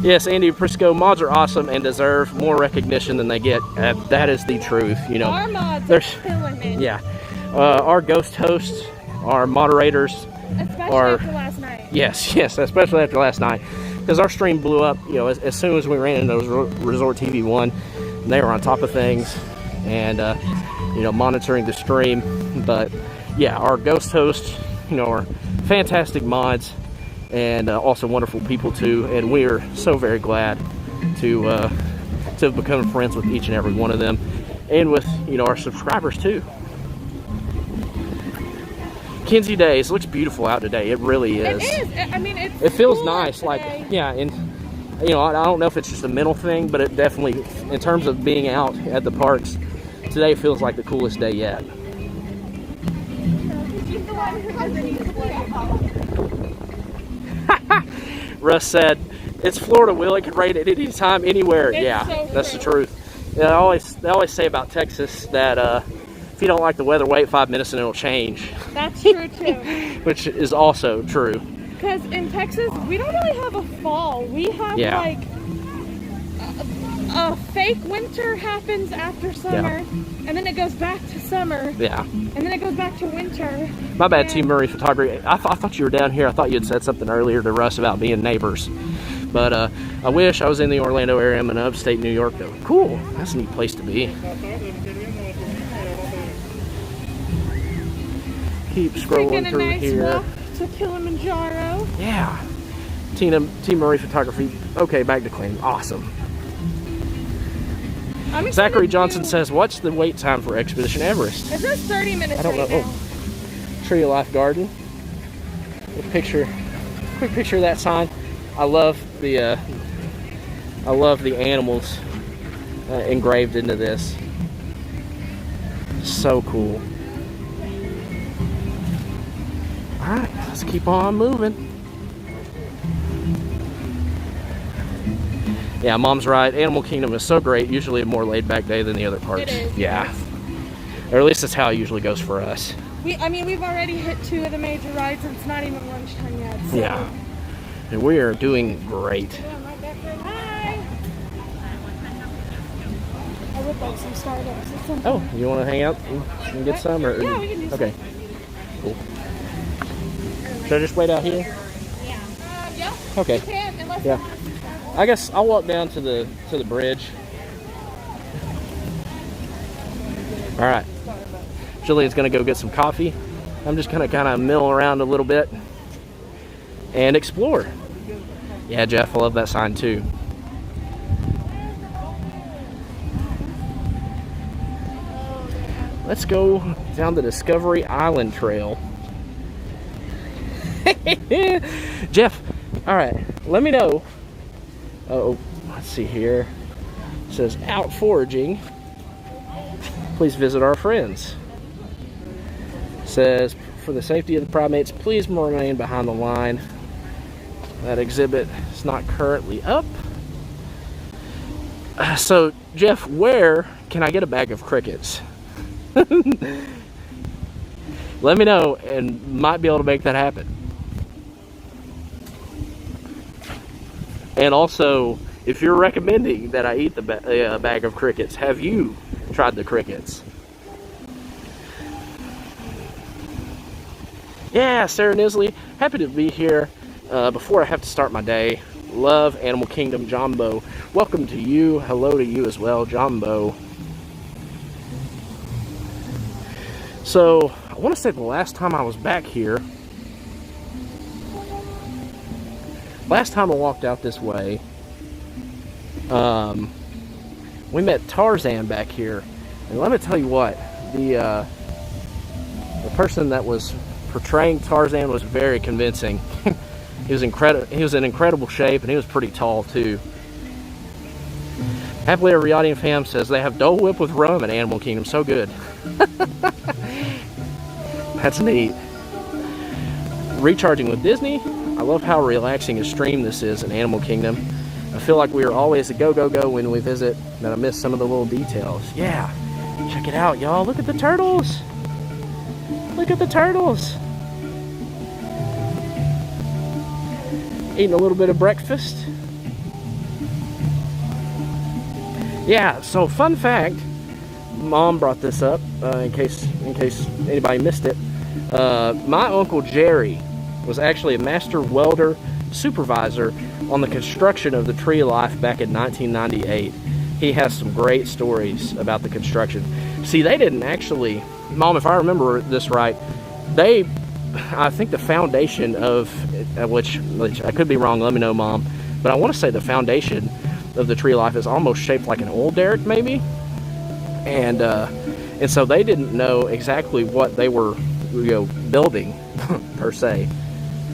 Yes, Andy Prisco, mods are awesome and deserve more recognition than they get. That is the truth, Our mods are killing it. Yeah. Our ghost hosts, our moderators, especially after last night. Yes, especially after last night. Because our stream blew up, as soon as we ran into Resort TV 1, they were on top of things and, monitoring the stream. But, yeah, our ghost hosts, are fantastic mods and also wonderful people, too. And we are so very glad to have become friends with each and every one of them and with, our subscribers, too. Kinsey Days looks beautiful out today. It really is. It is. I mean, it feels nice. Today. Like, yeah, and I don't know if it's just a mental thing, but it definitely, in terms of being out at the parks, today feels like the coolest day yet. Russ said, "It's Florida, Will. It could rain at any time, anywhere." Yeah, so that's the truth. Yeah, they always say about Texas that if you don't like the weather, wait 5 minutes and it'll change. That's true too. Which is also true. Because in Texas, we don't really have a fall. We have like a fake winter happens after summer, and then it goes back to summer. Yeah. And then it goes back to winter. My bad, Team Murray Photography. I thought you were down here. I thought you had said something earlier to Russ about being neighbors. But I wish I was in the Orlando area. I'm in upstate New York, though. Cool. That's a neat place to be. Keep scrolling through nice here. Walk to Kilimanjaro. Yeah. Team Murray Photography. Okay, back to cleaning. Awesome. Zachary Johnson says, "What's the wait time for Expedition Everest?" It says 30 minutes. I don't know. Now. Oh. Tree of Life Garden. Quick picture of that sign. I love the animals engraved into this. So cool. All right, let's keep on moving. Yeah, Mom's right. Animal Kingdom is so great. Usually a more laid-back day than the other parts. It is. Yeah. Or at least that's how it usually goes for us. We've already hit 2 of the major rides, and it's not even lunchtime yet. So. Yeah. And we are doing great. Hi. I would like some Starbucks. Oh, you want to hang out and get some? Or, yeah, we can do some. Okay. Cool. Should I just wait out here? Yeah. Okay. You can, unless Yeah. I guess I'll walk down to the bridge. All right. Jillian's gonna go get some coffee. I'm just gonna kind of mill around a little bit and explore. Yeah, Jeff, I love that sign too. Let's go down the Discovery Island Trail. Jeff, all right, let me know. Oh, let's see here. It says out foraging. Please visit our friends. It says for the safety of the primates, please remain behind the line. That exhibit is not currently up. So, Jeff, where can I get a bag of crickets? Let me know and might be able to make that happen. And also, if you're recommending that I eat the bag of crickets, have you tried the crickets? Yeah, Sarah Nisley, happy to be here before I have to start my day. Love Animal Kingdom, Jumbo. Welcome to you. Hello to you as well, Jumbo. So, I want to say the last time I was back here, last time I walked out this way, we met Tarzan back here. And let me tell you what, the person that was portraying Tarzan was very convincing. He was in incredible shape, and he was pretty tall too. Happily Ever Yachting Fam says they have Dole Whip with rum at Animal Kingdom. So good. That's neat. Recharging with Disney. I love how relaxing a stream this is in Animal Kingdom. I feel like we are always a go, go, go when we visit, and I miss some of the little details. Yeah, check it out, y'all. Look at the turtles. Look at the turtles. Eating a little bit of breakfast. Yeah, so fun fact, Mom brought this up in case anybody missed it. My Uncle Jerry was actually a master welder supervisor on the construction of the Tree of Life back in 1998. He has some great stories about the construction. See, they didn't actually, Mom, if I remember this right, I think the foundation of, which I could be wrong, let me know, Mom, but I want to say the foundation of the Tree of Life is almost shaped like an oil derrick, maybe, and so they didn't know exactly what they were, building per se.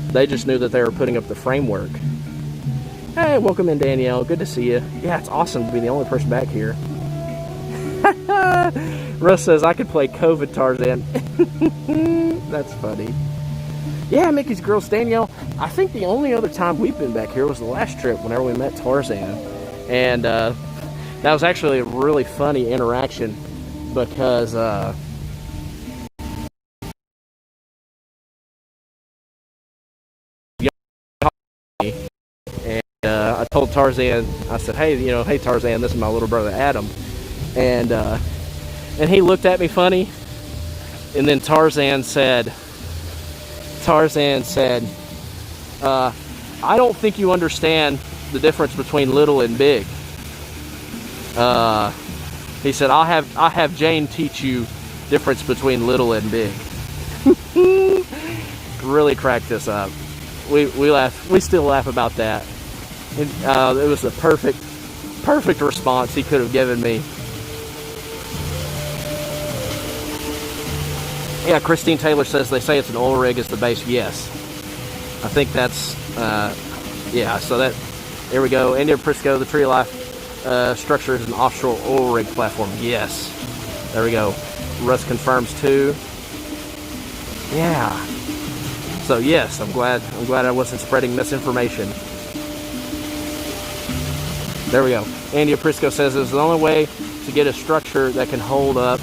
They just knew that they were putting up the framework. Hey, welcome in, Danielle. Good to see you. Yeah, it's awesome to be the only person back here. Russ says I could play COVID Tarzan. That's funny. Yeah, Mickey's Girls, Danielle. I think the only other time we've been back here was the last trip whenever we met Tarzan. And that was actually a really funny interaction because I told Tarzan, I said, hey Tarzan, this is my little brother Adam. And he looked at me funny. And then Tarzan said, I don't think you understand the difference between little and big. He said, I'll have Jane teach you difference between little and big. Really cracked this up. We laugh. We still laugh about that. It was the perfect response he could have given me. Yeah, Christine Taylor says they say it's an oil rig as the base. Yes, I think that's yeah. So that, there we go. India Prisco, the Tree of Life structure is an offshore oil rig platform. Yes, there we go. Russ confirms too. Yeah. So yes, I'm glad I wasn't spreading misinformation. There we go. Andy Prisco says it's the only way to get a structure that can hold up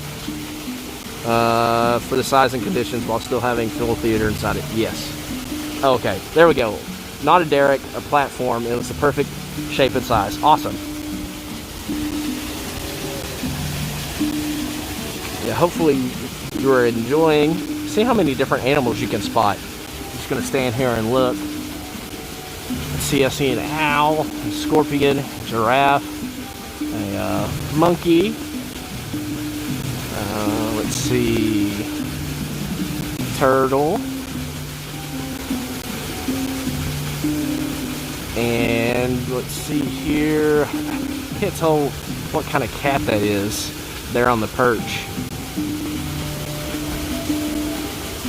for the size and conditions while still having full theater inside it. Yes. Okay, there we go. Not a derrick, a platform. It was the perfect shape and size. Awesome. Yeah, hopefully you are enjoying. See how many different animals you can spot. I'm just going to stand here and look. Let's see, I see an owl, a scorpion, giraffe, a monkey. Let's see, turtle, and let's see here. I can't tell what kind of cat that is there on the perch.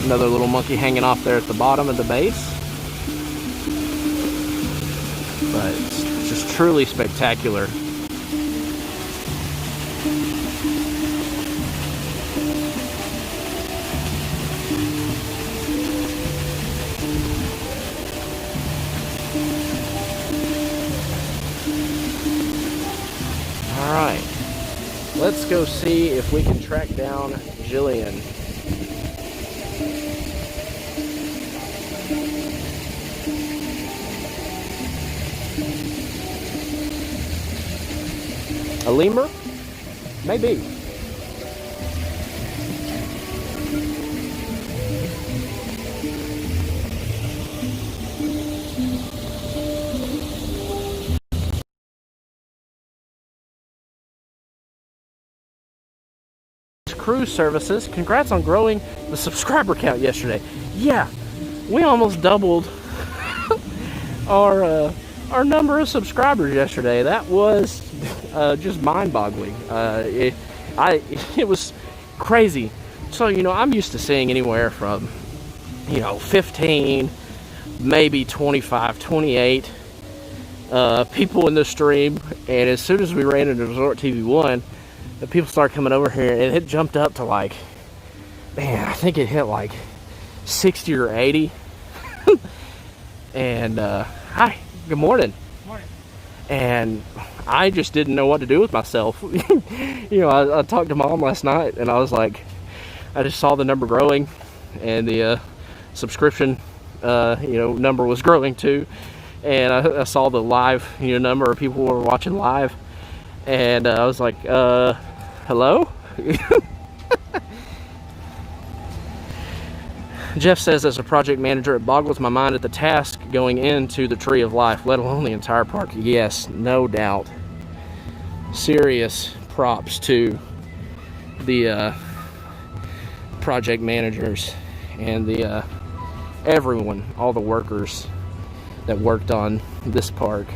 Another little monkey hanging off there at the bottom of the base. But it's just truly spectacular. All right, let's go see if we can track down Jillian. A lemur? Maybe. cruise services. Congrats on growing the subscriber count yesterday. Yeah, we almost doubled our number of subscribers yesterday. That was just mind-boggling. It was crazy. So, you know, I'm used to seeing anywhere from, you know, 15, maybe 25, 28 people in the stream. And as soon as we ran into Resort TV 1, the people started coming over here, and it jumped up to like, man, I think it hit like 60 or 80. And hi, good morning. Morning. And I just didn't know what to do with myself. You know, I talked to Mom last night, and I was like, I just saw the number growing, and the subscription number was growing too. And I saw the live number of people who were watching live, and I was like, hello? Jeff says, as a project manager, it boggles my mind at the task going into the Tree of Life, let alone the entire park. Yes, no doubt. Serious props to the project managers and the everyone, all the workers that worked on this park.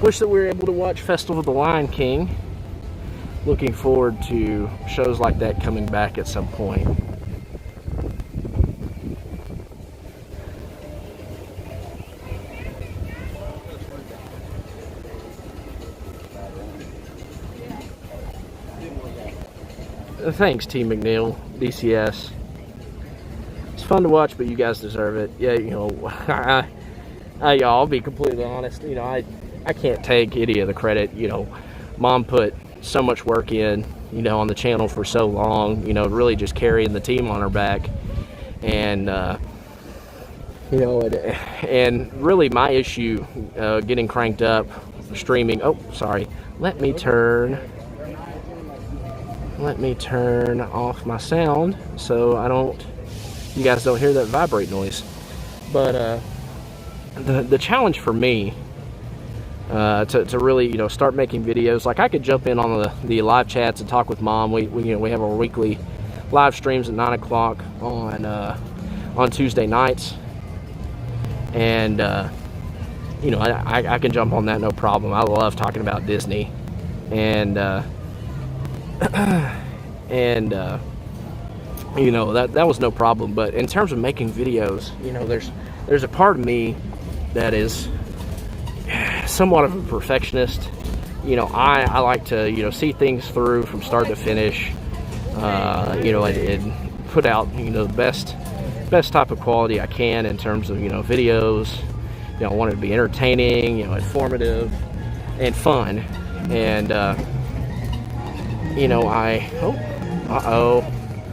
Wish that we were able to watch Festival of the Lion King. Looking forward to shows like that coming back at some point. Thanks, T. McNeil, DCS. It's fun to watch, but you guys deserve it. Yeah, you know, I'll be completely honest. You know, I can't take any of the credit. You know, Mom put so much work in, you know, on the channel for so long, you know, really just carrying the team on her back. And, you know, and really my issue getting cranked up, streaming. Oh, sorry. Let me turn off my sound so you guys don't hear that vibrate noise. But the challenge for me to really, you know, start making videos. Like, I could jump in on the live chats and talk with Mom. We have our weekly live streams at 9 o'clock on Tuesday nights, and you know, I can jump on that, no problem. I love talking about Disney, and you know, that was no problem. But in terms of making videos, you know, there's a part of me that is somewhat of a perfectionist. You know, I like to, you know, see things through from start to finish, you know, and put out, you know, the best type of quality I can in terms of, you know, videos. You know, I want it to be entertaining, you know, informative and fun. And you know, all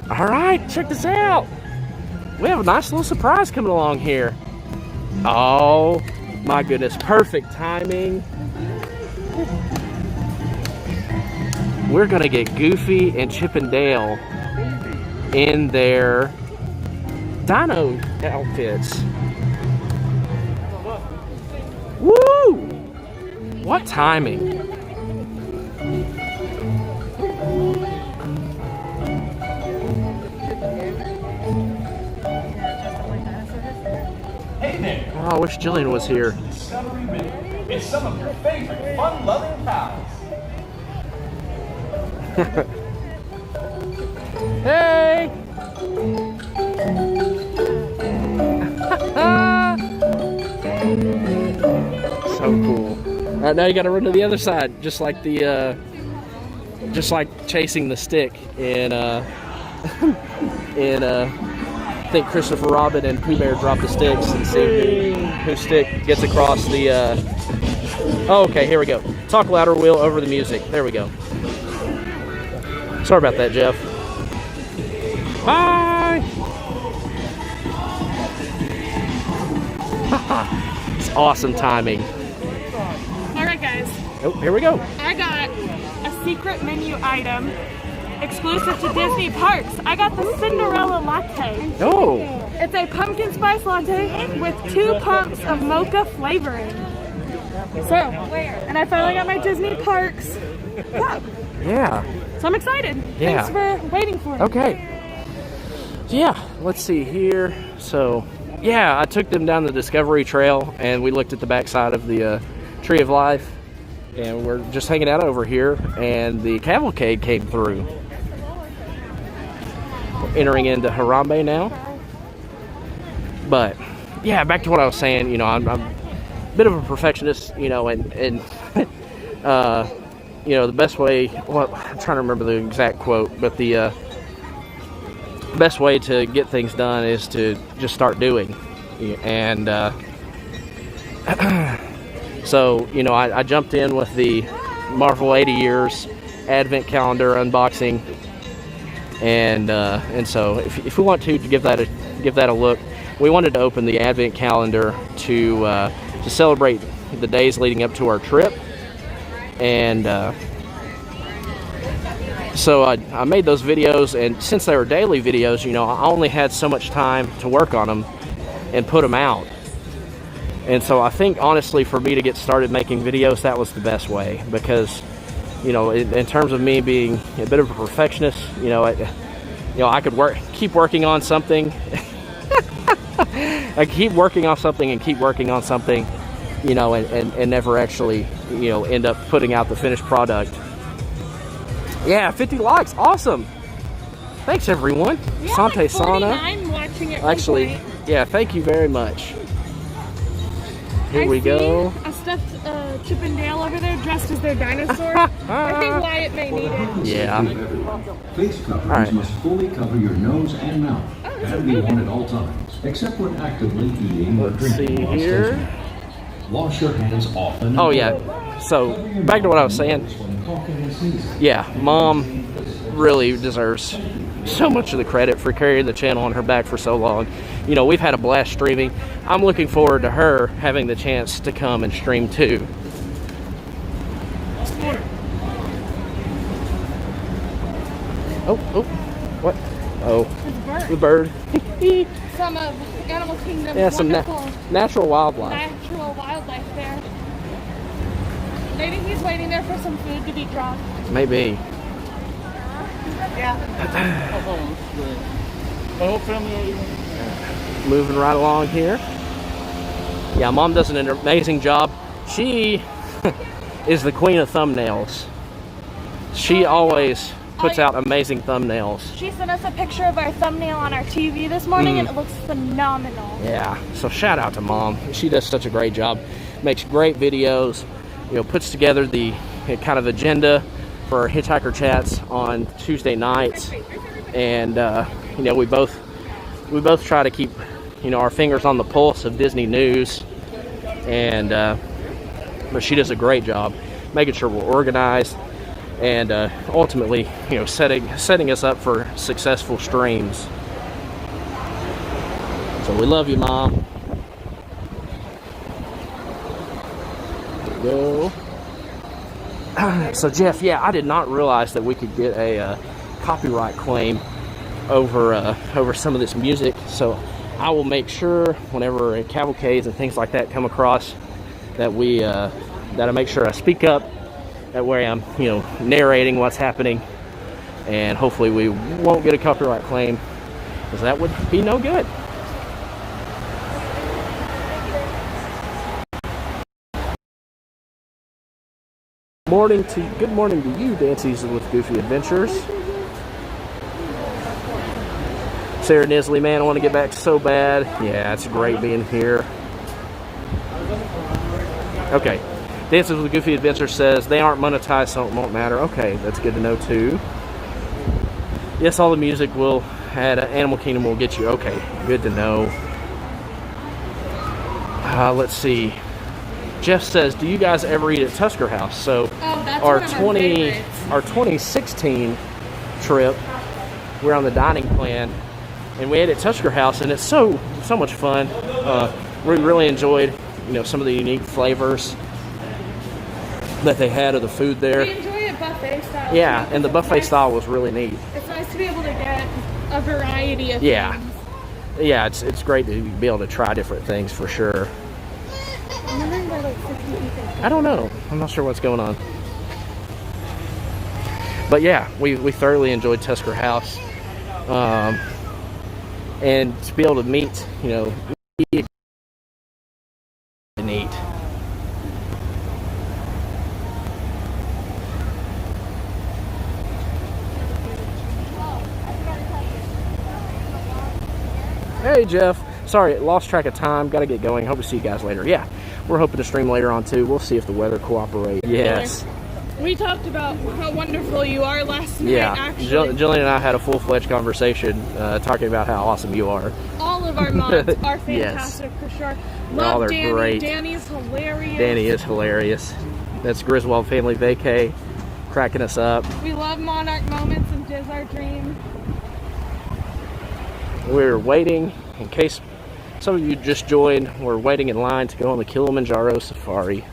right, check this out. We have a nice little surprise coming along here. Oh my goodness, perfect timing. We're gonna get Goofy and Chip and Dale in their dino outfits. Woo! What timing? Hey there! Oh, I wish Jillian was here. Discovery Minute. It's some of your favorite fun-loving pals. Hey! So cool. All right, now you got to run to the other side, just like just like chasing the stick in I think Christopher Robin and Pooh Bear drop the sticks and see whose stick gets across the. Oh, okay, here we go. Talk louder, Will, over the music. There we go. Sorry about that, Jeff. Bye. It's awesome timing. Oh, here we go. I got a secret menu item exclusive to Disney parks. I got the Cinderella latte. Oh. It's a pumpkin spice latte with 2 pumps of mocha flavoring. So, and I finally got my Disney parks cup. Yeah. So I'm excited. Yeah. Thanks for waiting for me. Okay. So yeah, let's see here. So, yeah, I took them down the Discovery Trail and we looked at the backside of the Tree of Life. And we're just hanging out over here, and the cavalcade came through. We're entering into Harambe now. But, yeah, back to what I was saying, you know, I'm a bit of a perfectionist, you know, and you know, the best way, well, I'm trying to remember the exact quote, but the best way to get things done is to just start doing. And, so, you know, I jumped in with the Marvel 80 Years Advent Calendar unboxing, and so if we want to give that a look, we wanted to open the Advent Calendar to celebrate the days leading up to our trip, and so I made those videos, and since they were daily videos, you know, I only had so much time to work on them and put them out. And so I think, honestly, for me to get started making videos, that was the best way. Because, you know, in terms of me being a bit of a perfectionist, you know, I could keep working on something. I keep working on something and keep working on something, you know, and never actually, you know, end up putting out the finished product. Yeah, 50 likes. Awesome. Thanks, everyone. Yeah, Sante like Sana. Watching it Actually, yeah, thank you very much. Here we go. A stuffed Chip and Dale over there dressed as their dinosaur. I think Wyatt may need it. Yeah. Face coverings must fully cover your nose and mouth and be worn at all times, except when actively eating or drinking. See here. Wash your hands often. Oh yeah. So back to what I was saying. Yeah, Mom really deserves so much of the credit for carrying the channel on her back for so long. You know, we've had a blast streaming. I'm looking forward to her having the chance to come and stream too. Oh, what? Oh, the bird. Some of Animal Kingdom's Yeah, some natural wildlife. Natural wildlife there. Maybe he's waiting there for some food to be dropped. Maybe. Yeah. Moving right along here. Yeah, Mom does an amazing job. She is the queen of thumbnails. She always puts out amazing thumbnails. She sent us a picture of our thumbnail on our TV this morning, and it looks phenomenal. Yeah, so shout out to Mom. She does such a great job. Makes great videos. You know, puts together the kind of agenda for our Hitchhiker Chats on Tuesday nights, and you know, we both try to keep, you know, our fingers on the pulse of Disney news, and but she does a great job making sure we're organized and ultimately, you know, setting us up for successful streams. So we love you, Mom. Go. So Jeff, yeah, I did not realize that we could get a copyright claim over some of this music. So I will make sure whenever cavalcades and things like that come across that that I make sure I speak up. That way I'm, you know, narrating what's happening, and hopefully we won't get a copyright claim, because that would be no good. Good morning to you, Dances with Goofy Adventures. Sarah Nisley, man, I want to get back so bad. Yeah, it's great being here. Okay, Dances with Goofy Adventures says they aren't monetized, so it won't matter. Okay, that's good to know too. Yes, all the music will at Animal Kingdom will get you. Okay, good to know. Let's see. Jeff says, do you guys ever eat at Tusker House? So our 2016 trip, we're on the dining plan, and we ate at Tusker House, and it's so much fun. We really enjoyed, you know, some of the unique flavors. that they had of the food there. We enjoy a buffet style. Yeah, and the buffet style was really neat. It's nice to be able to get a variety of Yeah. things. Yeah, it's great to be able to try different things for sure. I'm wondering why like 50 people. I don't know. I'm not sure what's going on. But yeah, we thoroughly enjoyed Tusker House. And to be able to meet, you know, neat. Hey Jeff, sorry, lost track of time. Got to get going. Hope to see you guys later. Yeah, we're hoping to stream later on too. We'll see if the weather cooperates. Yes. We talked about how wonderful you are last night. Yeah, Actually, Jillian and I had a full-fledged conversation talking about how awesome you are. all of our mods are fantastic for sure. Love they're Danny. great. Danny's hilarious. Danny is hilarious. That's Griswold Family Vacay cracking us up. We love Monarch Moments and Diz Our Dream. We're waiting, in case some of you just joined, we're waiting in line to go on the Kilimanjaro Safari.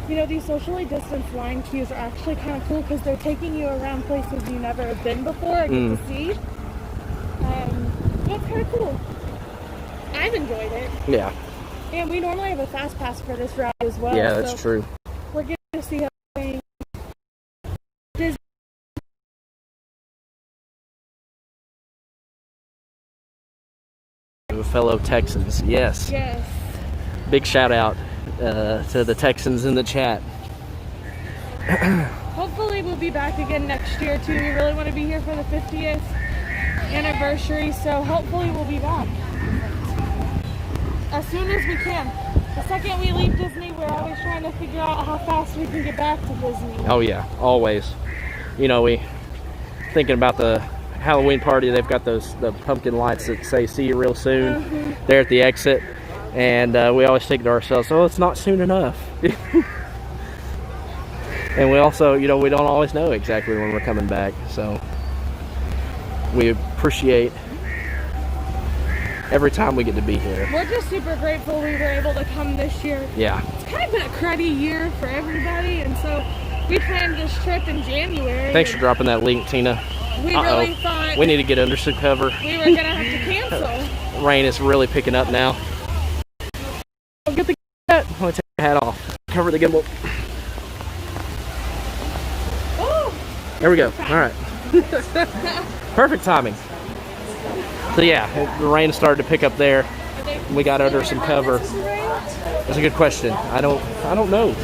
You know, these socially distanced line queues are actually kind of cool because they're taking you around places you never have been before and get to see. That's kind of cool. I've enjoyed it. Yeah. And we normally have a fast pass for this ride as well. Yeah, that's true. We're getting to see how things. Fellow Texans, yes. Yes. Big shout out to the Texans in the chat. Hopefully we'll be back again next year too. We really want to be here for the 50th anniversary, so hopefully we'll be back as soon as we can. The second we leave Disney, we're always trying to figure out how fast we can get back to Disney. Oh yeah, always. You know, we thinking about the Halloween party. They've got the pumpkin lights that say "See you real soon" there at the exit, and we always think to ourselves, "Oh, it's not soon enough." And we also, you know, we don't always know exactly when we're coming back, so we appreciate every time we get to be here. We're just super grateful we were able to come this year. Yeah. It's kind of been a cruddy year for everybody, and so we planned this trip in January. Thanks for dropping that link, Tina. We really thought we need to get under some cover. we were going to have to cancel. Rain is really picking up now. I'll get the hat. I'm going to take the hat off. Cover the gimbal. Oh! There we go. All right. Perfect timing. So yeah, the rain started to pick up there. We got under some cover. That's a good question. I don't know.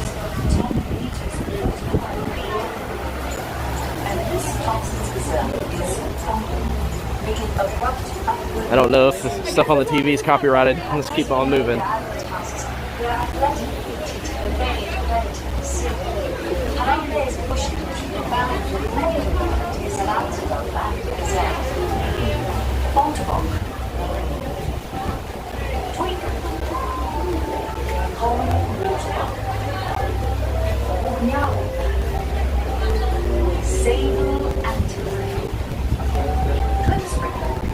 I don't know if the stuff on the TV is copyrighted. Let's keep on moving.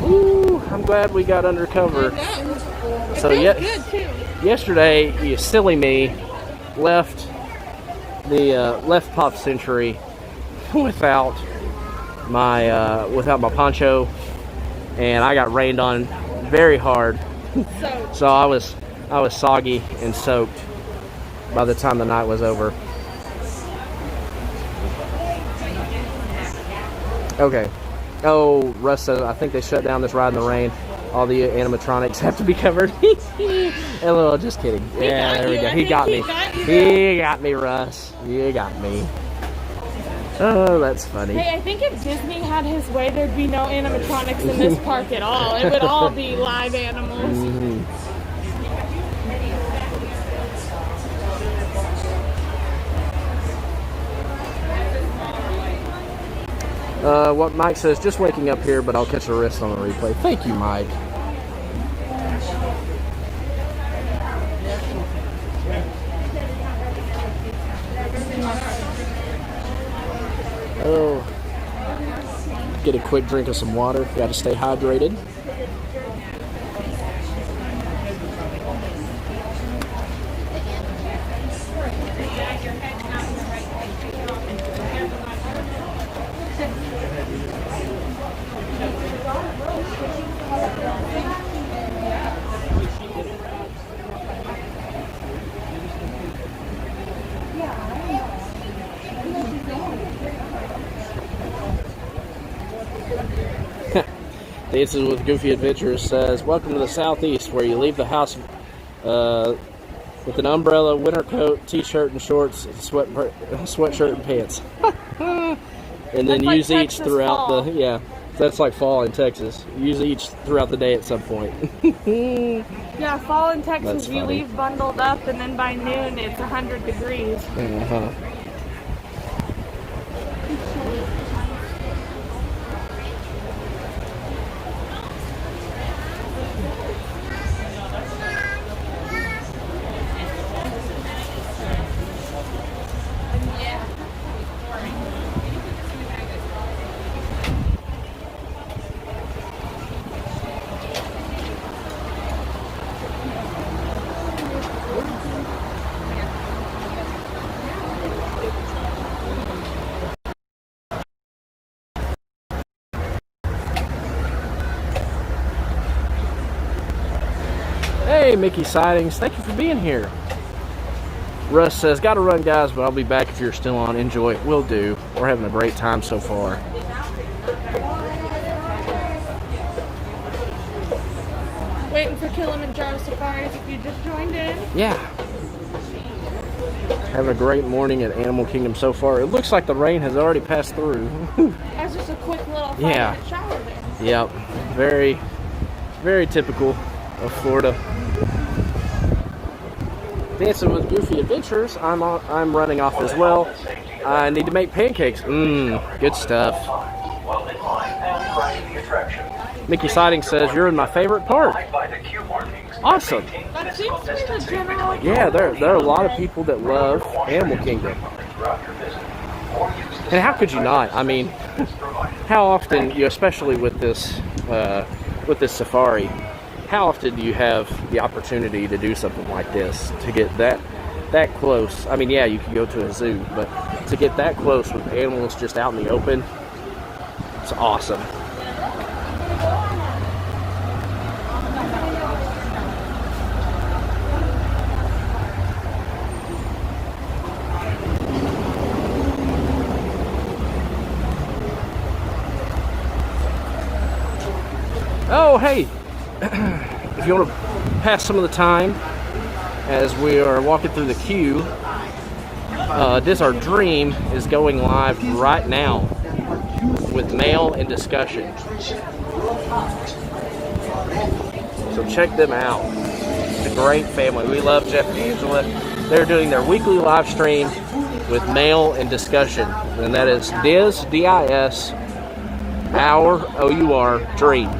Ooh, I'm glad we got under cover. So yesterday, you silly me, left Pop Century without my poncho, and I got rained on very hard. So I was soggy and soaked by the time the night was over. Okay. Oh, Russ says, I think they shut down this ride in the rain. All the animatronics have to be covered. LOL, just kidding. Yeah, there we go. He got me. He got me, Russ. You got me. Oh, that's funny. Hey, I think if Disney had his way, there'd be no animatronics in this park at all. It would all be live animals. Mm-hmm. What Mike says, just waking up here, but I'll catch a wrist on the replay. Thank you, Mike. Oh, get a quick drink of some water. Got to stay hydrated. Dances with Goofy Adventures says, welcome to the Southeast, where you leave the house with an umbrella, winter coat, t-shirt and shorts, sweatshirt and pants. And then that's use like each Texas throughout fall. That's like fall in Texas. Use each throughout the day at some point. Yeah, fall in Texas, That's you funny. leave bundled up, and then by noon it's 100 degrees. Uh-huh. Hey, Mickey Sightings, thank you for being here. Russ says, gotta run, guys, but I'll be back if you're still on. Enjoy it. Will do. We're having a great time so far. Waiting for Kilimanjaro Safari if you just joined in. Yeah. Having a great morning at Animal Kingdom so far. It looks like the rain has already passed through. That's just a quick little 5 Yeah. minute shower there. Yep. Very, very typical of Florida. Dancing with Goofy Adventures. I'm running off as well. I need to make pancakes. Good stuff. Mickey Siding says you're in my favorite park. Awesome. That seems to be the general. Yeah, there are a lot of people that love Animal Kingdom. And how could you not? I mean, how often, especially with this safari, how often do you have the opportunity to do something like this, to get that close? I mean, yeah, you can go to a zoo, but to get that close with animals just out in the open, it's awesome. Oh, hey, if you want to pass some of the time as we are walking through the queue, This Our Dream is going live right now with mail and discussion. So check them out. It's a great family. We love Jeff and Angela. They're doing their weekly live stream with mail and discussion. And that is Diz, D-I-S, Our, O-U-R, Dream.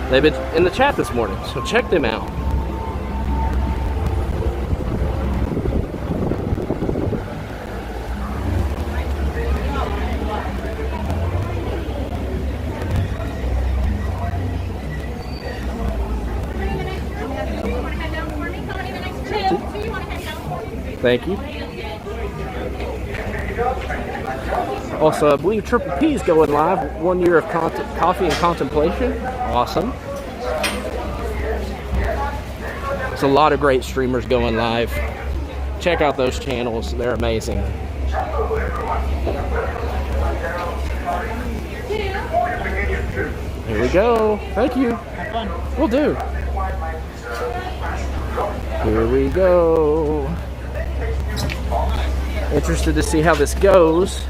They've been in the chat this morning, so check them out. Thank you. Also, I believe Triple P is going live. 1 year of coffee and contemplation. Awesome. There's a lot of great streamers going live. Check out those channels. They're amazing. Here we go. Thank you. Have fun. Will do. Here we go. Interested to see how this goes,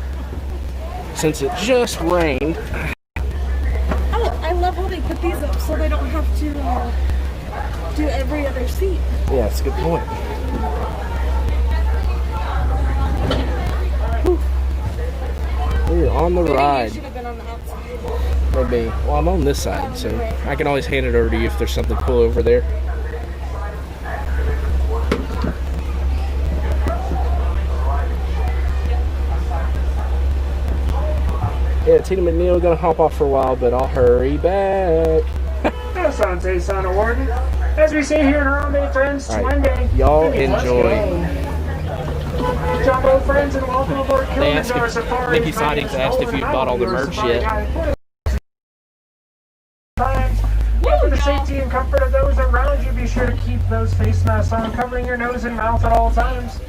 since it just rained. I love how they put these up so they don't have to do every other seat. Yeah, that's a good point. We're on the ride. Should have been on the outside. Maybe. Well, I'm on this side, so I can always hand it over to you if there's something cool over there. Yeah, Tina McNeil gonna hop off for a while, but I'll hurry back. Asante Sana Warden. As we say here in Harambe, friends, All right. Monday. Y'all enjoy. Jumbo friends, and welcome aboard They asked Kilimanjaro if, Safari. Nikki Sidings asked if you'd bought all the merch yet. For the safety and comfort of those around you, be sure to keep those face masks on, covering your nose and mouth at all times.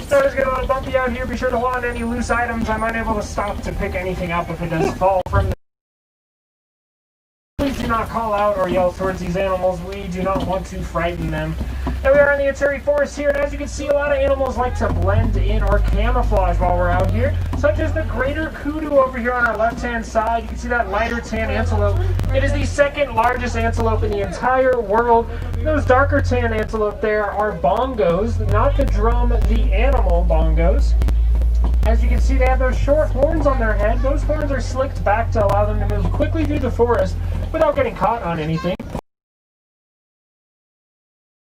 Snow is getting a little bumpy out here. Be sure to hold on to any loose items. I'm unable to stop to pick anything up if it does fall from the do not call out or yell towards these animals. We do not want to frighten them. Now we are in the Aturi Forest here, and as you can see, a lot of animals like to blend in or camouflage while we're out here, such as the greater kudu over here on our left-hand side. You can see that lighter tan antelope. It is the second largest antelope in the entire world. Those darker tan antelope there are bongos, not the drum, the animal bongos. As you can see, they have those short horns on their head. Those horns are slicked back to allow them to move quickly through the forest without getting caught on anything.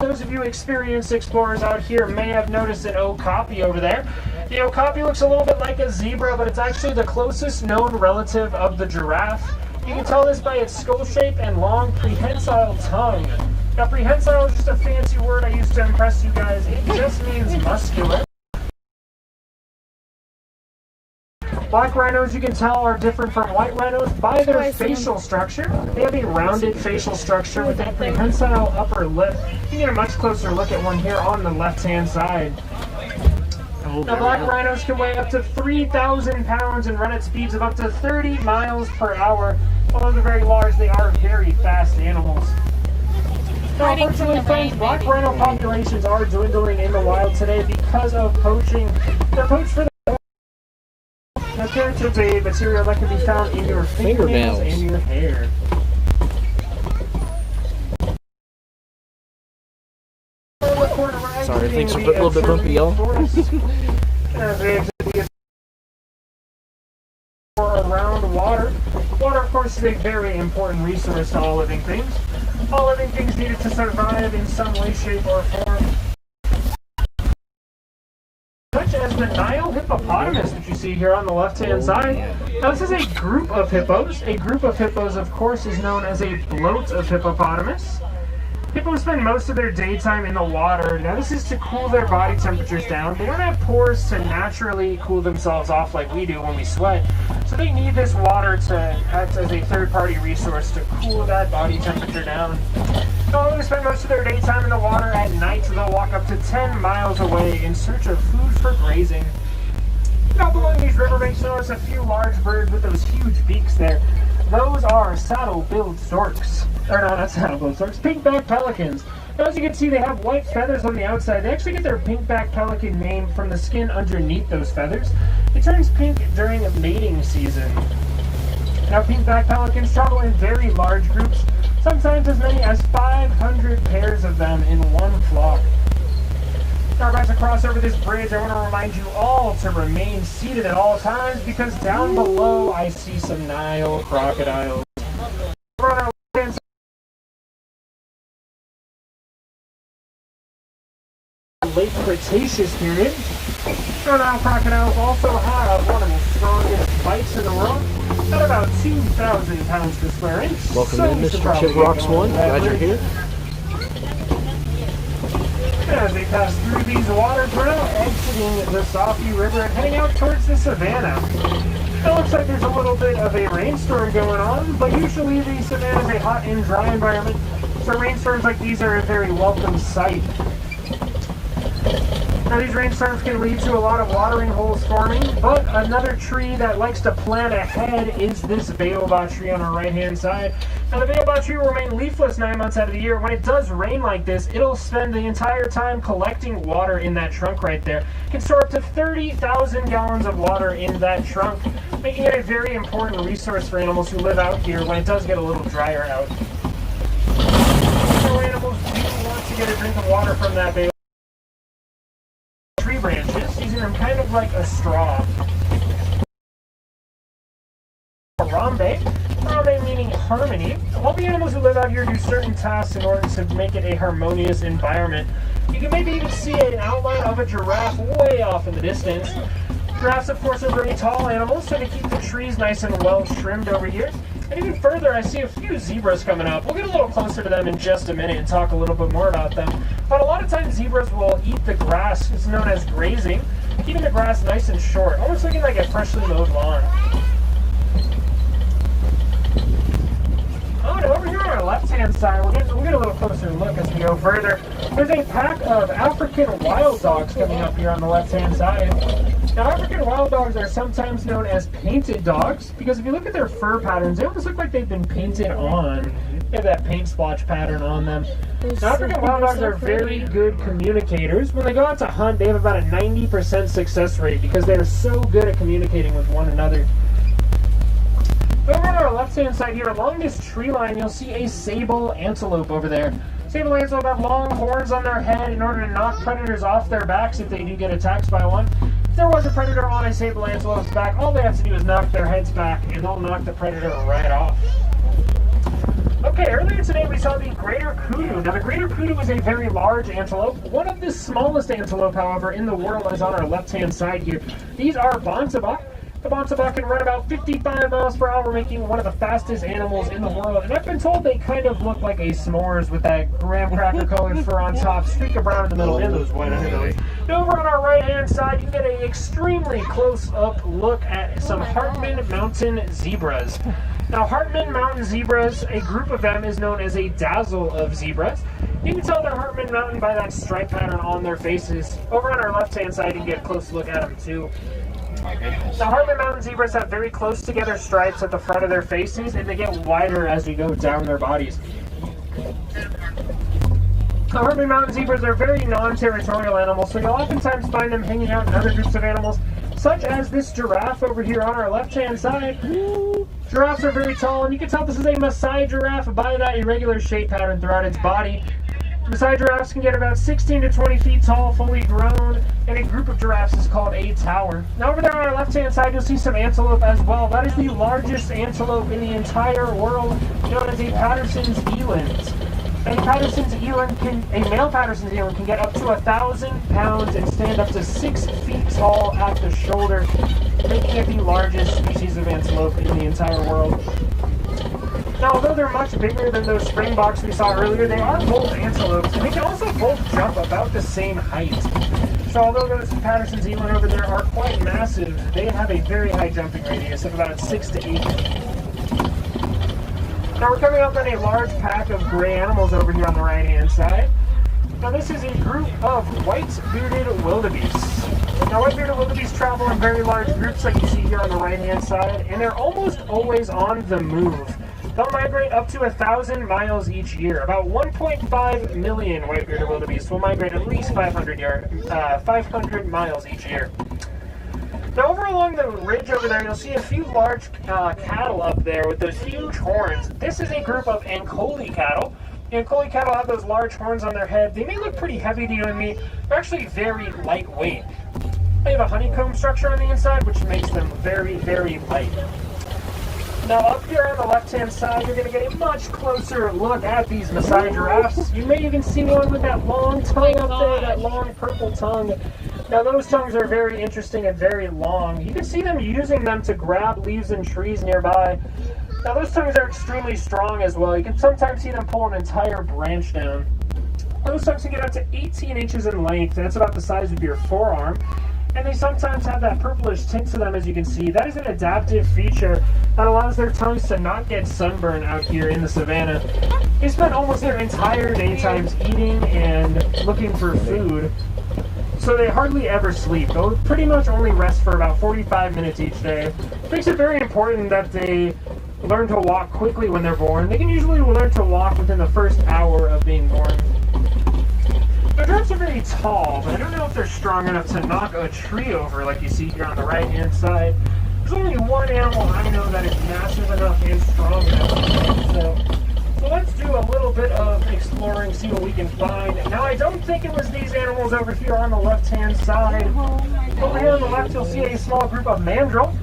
Those of you experienced explorers out here may have noticed an okapi over there. The okapi looks a little bit like a zebra, but it's actually the closest known relative of the giraffe. You can tell this by its skull shape and long prehensile tongue. Now, prehensile is just a fancy word I used to impress you guys. It just means muscular. Black rhinos, you can tell, are different from white rhinos by their facial structure. They have a rounded facial structure with a prehensile upper lip. You can get a much closer look at one here on the left-hand side. Now, black rhinos can weigh up to 3,000 pounds and run at speeds of up to 30 miles per hour. Although they're very large, they are very fast animals. Now, unfortunately, friends, black rhino populations are dwindling in the wild today because of poaching. They're poached for now, keratin a material that can be found in your fingernails and your hair. Sorry, things are a little bit bumpy, y'all. Around water. Water, of course, is a very important resource to all living things. All living things need it to survive in some way, shape, or form. Such as the Nile hippopotamus that you see here on the left-hand side. Now, this is a group of hippos. A group of hippos, of course, is known as a bloat of hippopotamus. Hippos spend most of their daytime in the water. Now, this is to cool their body temperatures down. They don't have pores to naturally cool themselves off like we do when we sweat. So they need this water to act as a third-party resource to cool that body temperature down. Although they spend most of their daytime in the water, at night they'll walk up to 10 miles away in search of food for grazing. Now, along these riverbanks, notice a few large birds with those huge beaks there. Those are saddle-billed storks. Or no, not saddle-billed storks, pink-backed pelicans. Now, as you can see, they have white feathers on the outside. They actually get their pink-backed pelican name from the skin underneath those feathers. It turns pink during mating season. Now, pink-backed pelicans travel in very large groups, sometimes as many as 500 pairs of them in one flock. Now, as I cross over this bridge, I want to remind you all to remain seated at all times because down below I see some Nile crocodiles. We're on our left-hand side. Late Cretaceous period. Nile crocodiles also have one of the strongest bites in the world, at about 2,000 pounds per square inch. Welcome in, Mr. Chip Rocks 1. Glad you're here. As they pass through these waters, we're now exiting the Safi River and heading out towards the savannah. It looks like there's a little bit of a rainstorm going on, but usually the savannah is a hot and dry environment, so rainstorms like these are a very welcome sight. Now, these rainstorms can lead to a lot of watering holes forming, but another tree that likes to plan ahead is this baobab tree on our right-hand side. Now, the baobab tree will remain leafless 9 months out of the year. When it does rain like this, it'll spend the entire time collecting water in that trunk right there. It can store up to 30,000 gallons of water in that trunk, making it a very important resource for animals who live out here when it does get a little drier out. So animals do want to get a drink of water from that baobab tree branches, using them kind of like a straw. Harambe meaning harmony. All the animals who live out here do certain tasks in order to make it a harmonious environment. You can maybe even see an outline of a giraffe way off in the distance. Giraffes, of course, are very tall animals, so they keep the trees nice and well trimmed over here. And even further, I see a few zebras coming up. We'll get a little closer to them in just a minute and talk a little bit more about them. But a lot of times, zebras will eat the grass. It's known as grazing, keeping the grass nice and short, almost looking like a freshly mowed lawn. Oh, and over here on our left-hand side, we'll get a little closer look as we go further. There's a pack of African wild dogs coming up here on the left-hand side. Now, African wild dogs are sometimes known as painted dogs because if you look at their fur patterns, they almost look like they've been painted on. They have that paint splotch pattern on them. Now, African wild dogs are very good communicators. When they go out to hunt, they have about a 90% success rate because they are so good at communicating with one another. Over on our left-hand side here, along this tree line, you'll see a sable antelope over there. Sable antelope have long horns on their head in order to knock predators off their backs if they do get attacked by one. If there was a predator on a sable antelope's back, all they have to do is knock their heads back and they'll knock the predator right off. Okay, earlier today we saw the greater kudu. Now the greater kudu is a very large antelope. One of the smallest antelope, however, in the world is on our left-hand side here. These are baaa-ack. The baaa-ack can run about 55 miles per hour, making one of the fastest animals in the world. And I've been told they kind of look like a s'mores with that graham cracker colored fur on top, streak of brown in the middle, and those white underbellies. Over on our right-hand side, you get an extremely close-up look at some Hartman Mountain zebras. Now, Hartman Mountain zebras, a group of them is known as a dazzle of zebras. You can tell they're Hartman Mountain by that stripe pattern on their faces. Over on our left-hand side, you can get a close look at them, too. Now, Hartman Mountain zebras have very close together stripes at the front of their faces, and they get wider as we go down their bodies. Now, Hartman Mountain zebras are very non-territorial animals, so you'll oftentimes find them hanging out in other groups of animals, such as this giraffe over here on our left-hand side. Giraffes are very tall, and you can tell this is a Maasai giraffe by that irregular shape pattern throughout its body. Maasai giraffes can get about 16 to 20 feet tall, fully grown, and a group of giraffes is called a tower. Now over there on our left-hand side, you'll see some antelope as well. That is the largest antelope in the entire world, known as a Patterson's eland. A male Patterson's eland can get up to 1,000 pounds and stand up to 6 feet tall at the shoulder, making it the largest species of antelope in the entire world. Now, although they're much bigger than those springboks we saw earlier, they are both antelopes, and they can also both jump about the same height. So although those Patterson's eland over there are quite massive, they have a very high jumping radius of about 6 to 8 feet. Now we're coming up on a large pack of gray animals over here on the right-hand side. Now this is a group of white-bearded wildebeests. Now white-bearded wildebeests travel in very large groups like you see here on the right-hand side, and they're almost always on the move. They'll migrate up to 1,000 miles each year. About 1.5 million white-bearded wildebeest will migrate at least 500 miles each year. Now over along the ridge over there, you'll see a few large cattle up there with those huge horns. This is a group of Ankoli cattle. The Ankoli cattle have those large horns on their head. They may look pretty heavy to you and me. They're actually very lightweight. They have a honeycomb structure on the inside, which makes them very, very light. Now up here on the left-hand side, you're going to get a much closer look at these Maasai giraffes. You may even see one with that long tongue up there, that long purple tongue. Now those tongues are very interesting and very long. You can see them using them to grab leaves and trees nearby. Now those tongues are extremely strong as well. You can sometimes see them pull an entire branch down. Those tongues can get up to 18 inches in length, and that's about the size of your forearm. And they sometimes have that purplish tint to them, as you can see. That is an adaptive feature that allows their tongues to not get sunburned out here in the savannah. They spend almost their entire daytimes eating and looking for food, so they hardly ever sleep. They'll pretty much only rest for about 45 minutes each day. It makes it very important that they learn to walk quickly when they're born. They can usually learn to walk within the first hour of being born. The giraffes are very tall, but I don't know if they're strong enough to knock a tree over like you see here on the right-hand side. There's only one animal I know that is massive enough and strong enough. So let's do a little bit of exploring, see what we can find. Now, I don't think it was these animals over here on the left-hand side. Over here on the left, you'll see a small group of mandrill.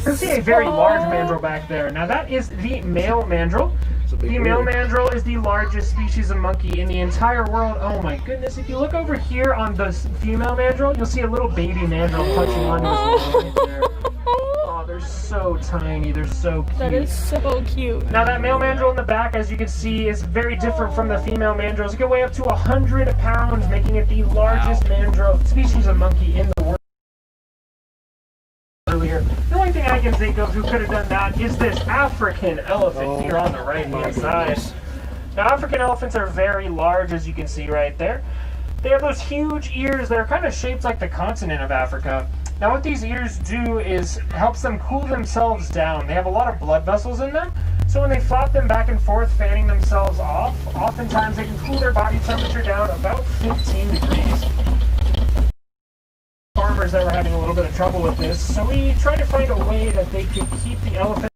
You'll see a very large mandrill back there. Now, that is the male mandrill. The male mandrill is the largest species of monkey in the entire world. Oh my goodness, if you look over here on the female mandrill, you'll see a little baby mandrill clutching onto his leg right there. Oh, they're so tiny, they're so cute. That is so cute. Now that male mandrill in the back, as you can see, is very different from the female mandrills. It can weigh up to 100 pounds, making it the largest mandrill species of monkey in the world. Earlier. The only thing I can think of who could have done that is this African elephant here on the right-hand side. Now, African elephants are very large, as you can see right there. They have those huge ears that are kind of shaped like the continent of Africa. Now what these ears do is helps them cool themselves down. They have a lot of blood vessels in them, so when they flop them back and forth, fanning themselves off, oftentimes they can cool their body temperature down about 15 degrees. Farmers that were having a little bit of trouble with this, so we tried to find a way that they could keep the elephant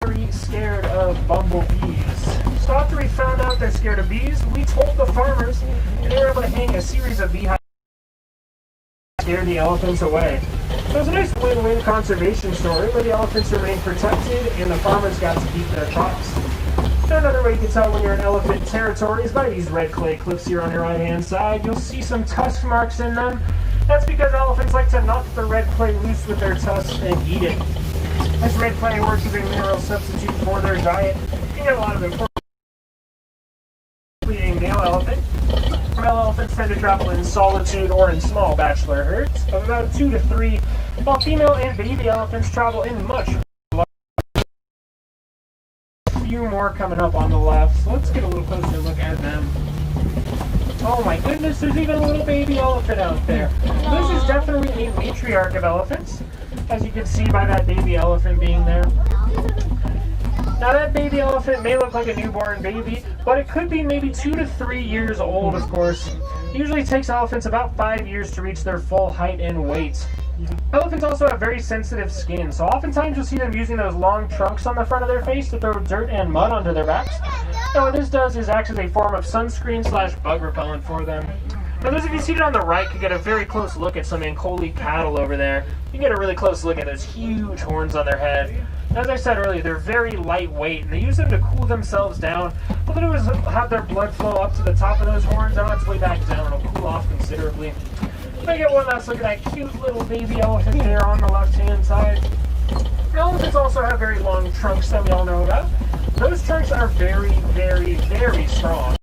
very scared of bumblebees. So after we found out they're scared of bees, we told the farmers, and they were able to hang a series of beehives to scare the elephants away. So it's a nice win-win conservation story where the elephants remain protected and the farmers got to keep their crops. Another way you can tell when you're in elephant territory is by these red clay cliffs here on your right-hand side. You'll see some tusk marks in them. That's because elephants like to knock the red clay loose with their tusks and eat it. This red clay works as a mineral substitute for their diet. You can get a lot of important a male elephant. Male elephants tend to travel in solitude or in small bachelor herds of about 2 to 3, while female and baby elephants travel in much larger. A few more coming up on the left, so let's get a little closer look at them. Oh my goodness, there's even a little baby elephant out there. This is definitely a matriarch of elephants, as you can see by that baby elephant being there. Now that baby elephant may look like a newborn baby, but it could be maybe 2 to 3 years old, of course. It usually takes elephants about 5 years to reach their full height and weight. Elephants also have very sensitive skin, so oftentimes you'll see them using those long trunks on the front of their face to throw dirt and mud onto their backs. Now what this does is acts as a form of sunscreen / bug repellent for them. Now those of you seated on the right can get a very close look at some Ankoli cattle over there. You can get a really close look at those huge horns on their head. As I said earlier, they're very lightweight, and they use them to cool themselves down. What they'll do is have their blood flow up to the top of those horns, and on its way back down, it'll cool off considerably. Let me get one last look at that cute little baby elephant there on the left-hand side. Elephants also have very long trunks that we all know about. Those trunks are very, very, very strong.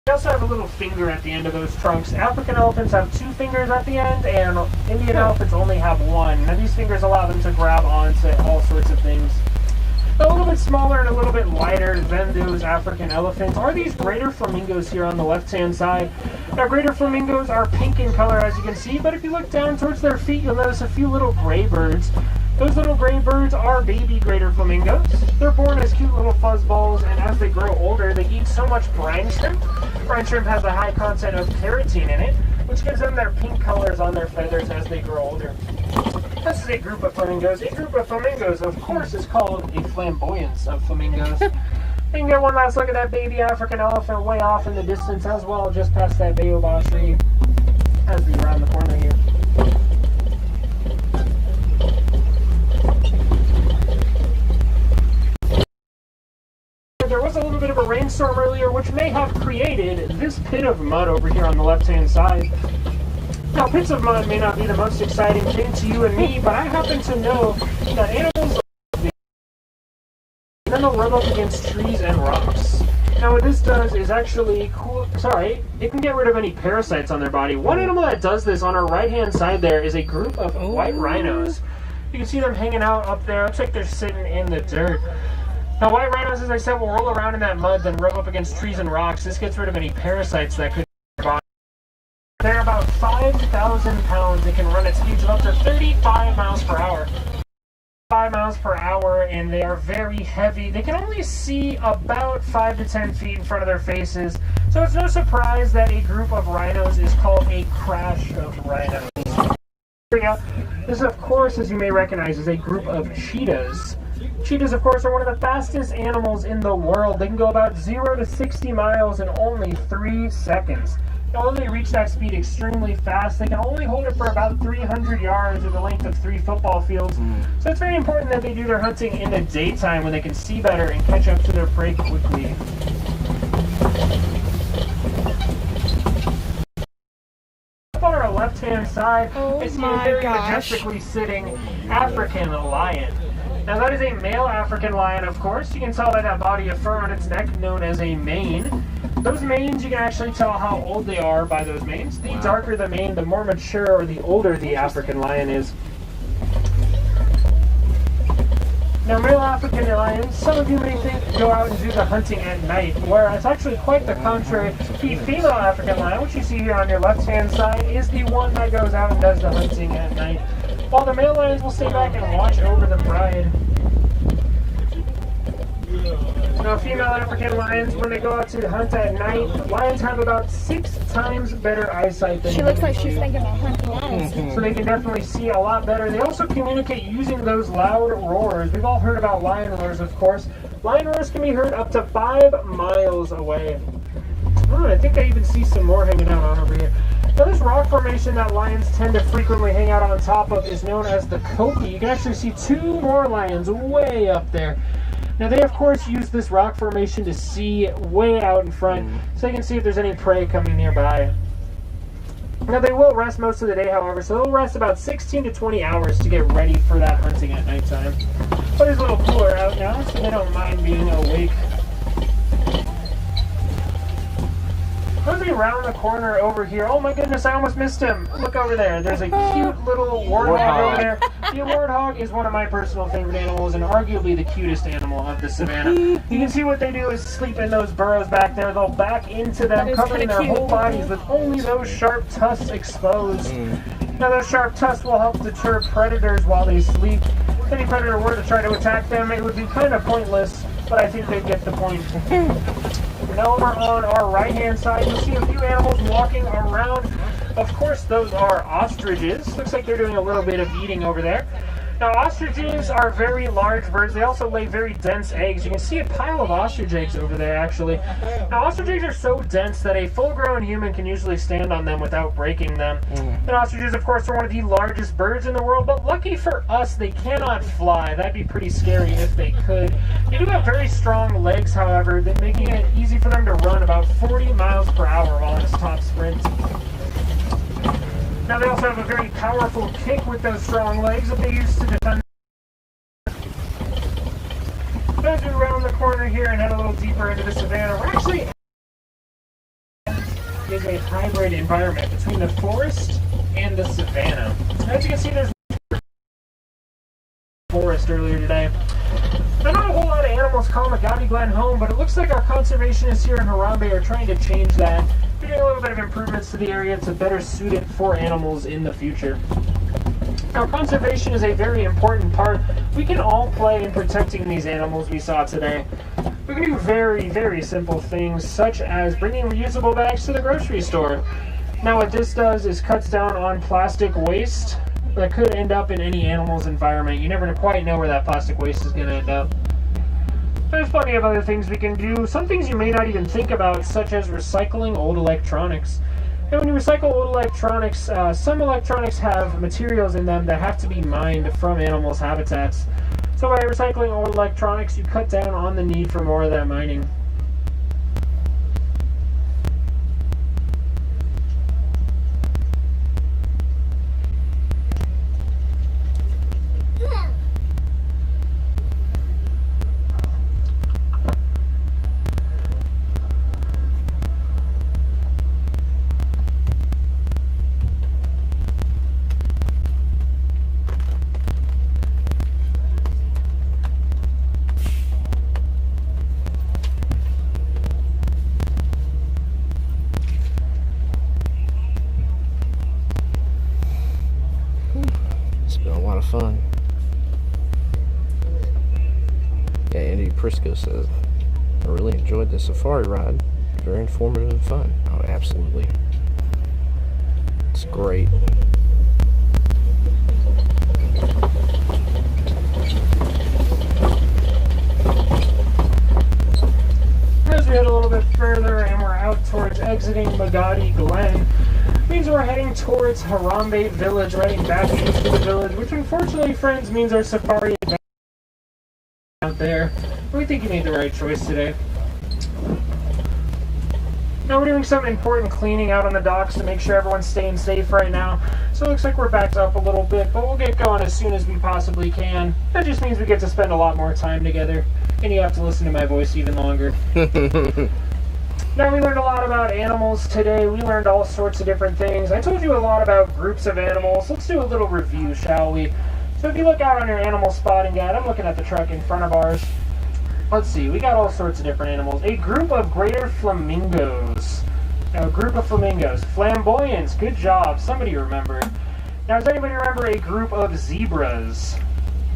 They also have a little finger at the end of those trunks. African elephants have 2 fingers at the end, and Indian elephants only have 1. Now these fingers allow them to grab onto all sorts of things. A little bit smaller and a little bit lighter than those African elephants are these greater flamingos here on the left-hand side. Now greater flamingos are pink in color, as you can see, but if you look down towards their feet, you'll notice a few little gray birds. Those little gray birds are baby greater flamingos. They're born as cute little fuzzballs, and as they grow older, they eat so much brine shrimp. Brine shrimp has a high content of keratin in it, which gives them their pink colors on their feathers as they grow older. This is a group of flamingos. A group of flamingos, of course, is called a flamboyance of flamingos. You can get one last look at that baby African elephant way off in the distance as well, just past that baobab tree as we round the corner here. There was a little bit of a rainstorm earlier, which may have created this pit of mud over here on the left-hand side. Now, pits of mud may not be the most exciting thing to you and me, but I happen to know that animals and then they'll rub up against trees and rocks. Now, what this does is actually it can get rid of any parasites on their body. One animal that does this on our right-hand side there is a group of white rhinos. You can see them hanging out up there. Looks like they're sitting in the dirt. Now, white rhinos, as I said, will roll around in that mud, then rub up against trees and rocks. This gets rid of any parasites that could be in their body. They're about 5,000 pounds. It can run at speeds of up to 35 miles per hour. 5 miles per hour, and they are very heavy. They can only see about 5 to 10 feet in front of their faces, so it's no surprise that a group of rhinos is called a crash of rhinos. This, of course, as you may recognize, is a group of cheetahs. Cheetahs, of course, are one of the fastest animals in the world. They can go about 0 to 60 miles in only 3 seconds. Although they reach that speed extremely fast, they can only hold it for about 300 yards or the length of 3 football fields. So it's very important that they do their hunting in the daytime when they can see better and catch up to their prey quickly. Up on our left-hand side, it's a very majestically sitting African lion. Now that is a male African lion, of course. You can tell by that body of fur on its neck known as a mane. Those manes, you can actually tell how old they are by those manes. The darker the mane, the more mature or the older the African lion is. Now, male African lions, some of you may think go out and do the hunting at night, where it's actually quite the contrary. The female African lion, which you see here on your left-hand side, is the one that goes out and does the hunting at night. while the male lions will stay back and watch over the bride. Now, female African lions, when they go out to hunt at night, lions have about 6 times better eyesight than She looks like she's thinking about hunting lions. So they can definitely see a lot better. They also communicate using those loud roars. We've all heard about lion roars, of course. Lion roars can be heard up to 5 miles away. Oh, I think I even see some more hanging out on over here. Now, this rock formation that lions tend to frequently hang out on top of is known as the Kopi. You can actually see 2 more lions way up there. Now, they, of course, use this rock formation to see way out in front, so they can see if there's any prey coming nearby. Now, they will rest most of the day, however, so they'll rest about 16 to 20 hours to get ready for that hunting at nighttime. But it's a little cooler out now, so they don't mind being awake. As we round the corner over here, oh my goodness, I almost missed him. Look over there. There's a cute little warthog over there. The warthog is one of my personal favorite animals and arguably the cutest animal of the savannah. You can see what they do is sleep in those burrows back there. They'll back into them, covering their whole bodies with only those sharp tusks exposed. Now, those sharp tusks will help deter predators while they sleep. If any predator were to try to attack them, it would be kind of pointless, but I think they get the point. Now, over on our right-hand side, you'll see a few animals walking around. Of course, those are ostriches. Looks like they're doing a little bit of eating over there. Now, ostriches are very large birds. They also lay very dense eggs. You can see a pile of ostrich eggs over there, actually. Now, ostrich eggs are so dense that a full-grown human can usually stand on them without breaking them. And ostriches, of course, are one of the largest birds in the world, but lucky for us, they cannot fly. That'd be pretty scary if they could. They do have very strong legs, however, that making it easy for them to run about 40 miles per hour while in its top sprint. Now, they also have a very powerful kick with those strong legs that they use to defend. As we round the corner here and head a little deeper into the savannah, we're actually is a hybrid environment between the forest and the savannah. As you can see, there's forest earlier today. Now, not a whole lot of animals call Magadi Glen home, but it looks like our conservationists here in Harambe are trying to change that. We're doing a little bit of improvements to the area to better suit it for animals in the future. Now, conservation is a very important part. We can all play in protecting these animals we saw today. We can do very, very simple things, such as bringing reusable bags to the grocery store. Now, what this does is cuts down on plastic waste that could end up in any animal's environment. You never quite know where that plastic waste is going to end up. There's plenty of other things we can do. Some things you may not even think about, such as recycling old electronics. And when you recycle old electronics, some electronics have materials in them that have to be mined from animals' habitats. So by recycling old electronics, you cut down on the need for more of that mining. Fun. Yeah, Andy Prisco says, I really enjoyed the safari ride. Very informative and fun. Oh, absolutely. It's great. As we head a little bit further and we're out towards exiting Magadi Glen, means we're heading towards Harambe Village, heading back east to the village, which unfortunately, friends, means our safari adventure out there. We think you made the right choice today. Now, we're doing some important cleaning out on the docks to make sure everyone's staying safe right now. So it looks like we're backed up a little bit, but we'll get going as soon as we possibly can. That just means we get to spend a lot more time together, and you have to listen to my voice even longer. Now, we learned a lot about animals today. We learned all sorts of different things. I told you a lot about groups of animals. Let's do a little review, shall we? So if you look out on your animal spotting guide, I'm looking at the truck in front of ours. Let's see, we got all sorts of different animals. A group of greater flamingos. A group of flamingos. Flamboyance, good job. Somebody remembered. Now, does anybody remember a group of zebras?